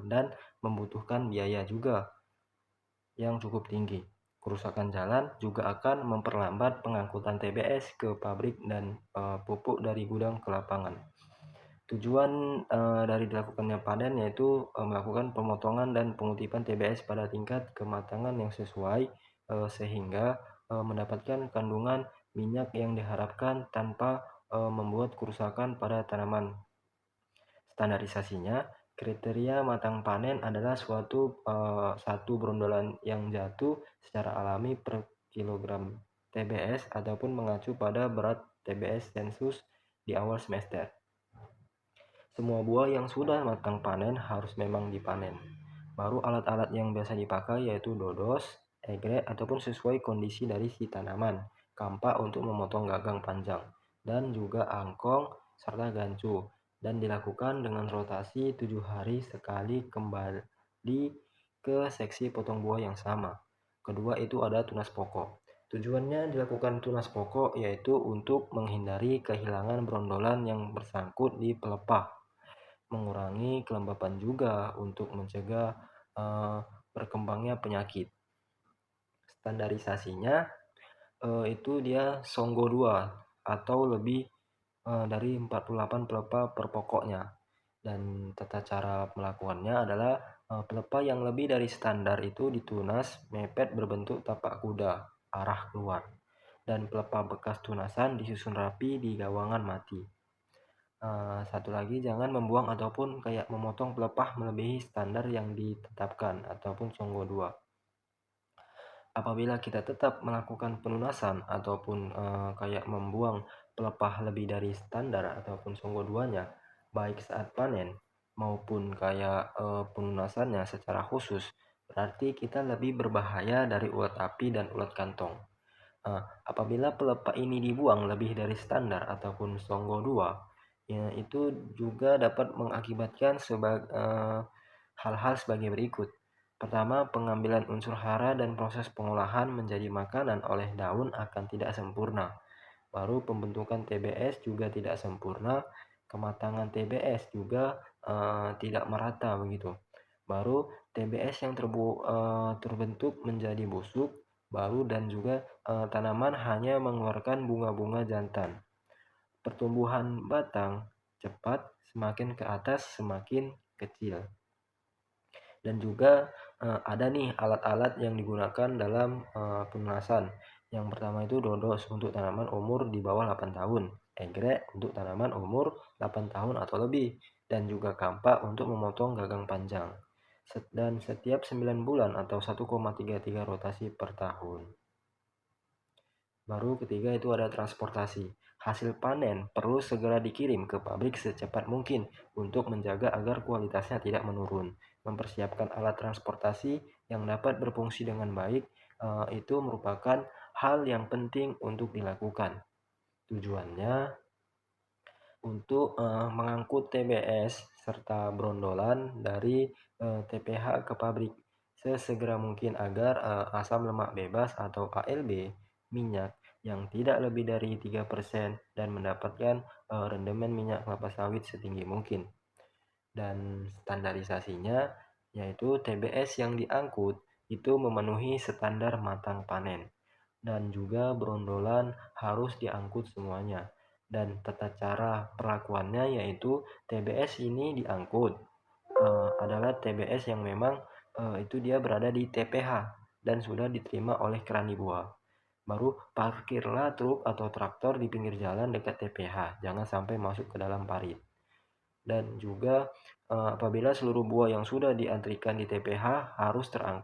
dan membutuhkan biaya juga yang cukup tinggi. Kerusakan jalan juga akan memperlambat pengangkutan TBS ke pabrik dan pupuk dari gudang ke lapangan. Tujuan dari dilakukannya panen yaitu melakukan pemotongan dan pengutipan TBS pada tingkat kematangan yang sesuai sehingga mendapatkan kandungan minyak yang diharapkan tanpa membuat kerusakan pada tanaman. Standarisasinya, kriteria matang panen adalah satu brondolan yang jatuh secara alami per kilogram TBS ataupun mengacu pada berat TBS sensus di awal semester. Semua buah yang sudah matang panen harus memang dipanen. Baru alat-alat yang biasa dipakai yaitu dodos, egrek ataupun sesuai kondisi dari si tanaman, kampak untuk memotong gagang panjang, dan juga angkong serta gancu, dan dilakukan dengan rotasi 7 hari sekali kembali ke seksi potong buah yang sama. Kedua itu ada tunas pokok. Tujuannya dilakukan tunas pokok yaitu untuk menghindari kehilangan brondolan yang bersangkut di pelepah, mengurangi kelembapan juga untuk mencegah berkembangnya penyakit. Standarisasinya itu dia Songgo 2 atau lebih dari 48 pelepah per pokoknya. Dan tata cara melakukannya adalah pelepah yang lebih dari standar itu ditunas mepet berbentuk tapak kuda arah keluar, dan pelepah bekas tunasan disusun rapi di gawangan mati. Satu lagi, jangan membuang ataupun kayak memotong pelepah melebihi standar yang ditetapkan ataupun Songgo 2. Apabila kita tetap melakukan penunasan ataupun kayak membuang pelepah lebih dari standar ataupun Songgo 2-nya, baik saat panen maupun kayak penunasannya secara khusus, berarti kita lebih berbahaya dari ulat api dan ulat kantong. Apabila pelepah ini dibuang lebih dari standar ataupun Songgo 2, ya, itu juga dapat mengakibatkan hal-hal sebagai berikut. Pertama, pengambilan unsur hara dan proses pengolahan menjadi makanan oleh daun akan tidak sempurna. Baru pembentukan TBS juga tidak sempurna, kematangan TBS juga tidak merata begitu. Baru TBS yang terbentuk menjadi busuk baru, dan juga tanaman hanya mengeluarkan bunga-bunga jantan. Pertumbuhan batang cepat, semakin ke atas semakin kecil. Dan juga ada nih alat-alat yang digunakan dalam penunasan. Yang pertama itu dodos untuk tanaman umur di bawah 8 tahun, egrek untuk tanaman umur 8 tahun atau lebih, dan juga kampak untuk memotong gagang panjang. Dan setiap 9 bulan atau 1,33 rotasi per tahun. Baru ketiga itu ada transportasi. Hasil panen perlu segera dikirim ke pabrik secepat mungkin untuk menjaga agar kualitasnya tidak menurun. Mempersiapkan alat transportasi yang dapat berfungsi dengan baik itu merupakan hal yang penting untuk dilakukan. Tujuannya untuk mengangkut TBS serta brondolan dari TPH ke pabrik sesegera mungkin agar asam lemak bebas atau ALB minyak yang tidak lebih dari 3% dan mendapatkan rendemen minyak kelapa sawit setinggi mungkin. Dan standarisasinya yaitu TBS yang diangkut itu memenuhi standar matang panen, dan juga brondolan harus diangkut semuanya. Dan tata cara perlakuannya yaitu TBS ini diangkut adalah TBS yang memang itu dia berada di TPH dan sudah diterima oleh kerani buah. Baru parkirlah truk atau traktor di pinggir jalan dekat TPH, jangan sampai masuk ke dalam parit. Dan juga apabila seluruh buah yang sudah diantrikan di TPH harus terangkut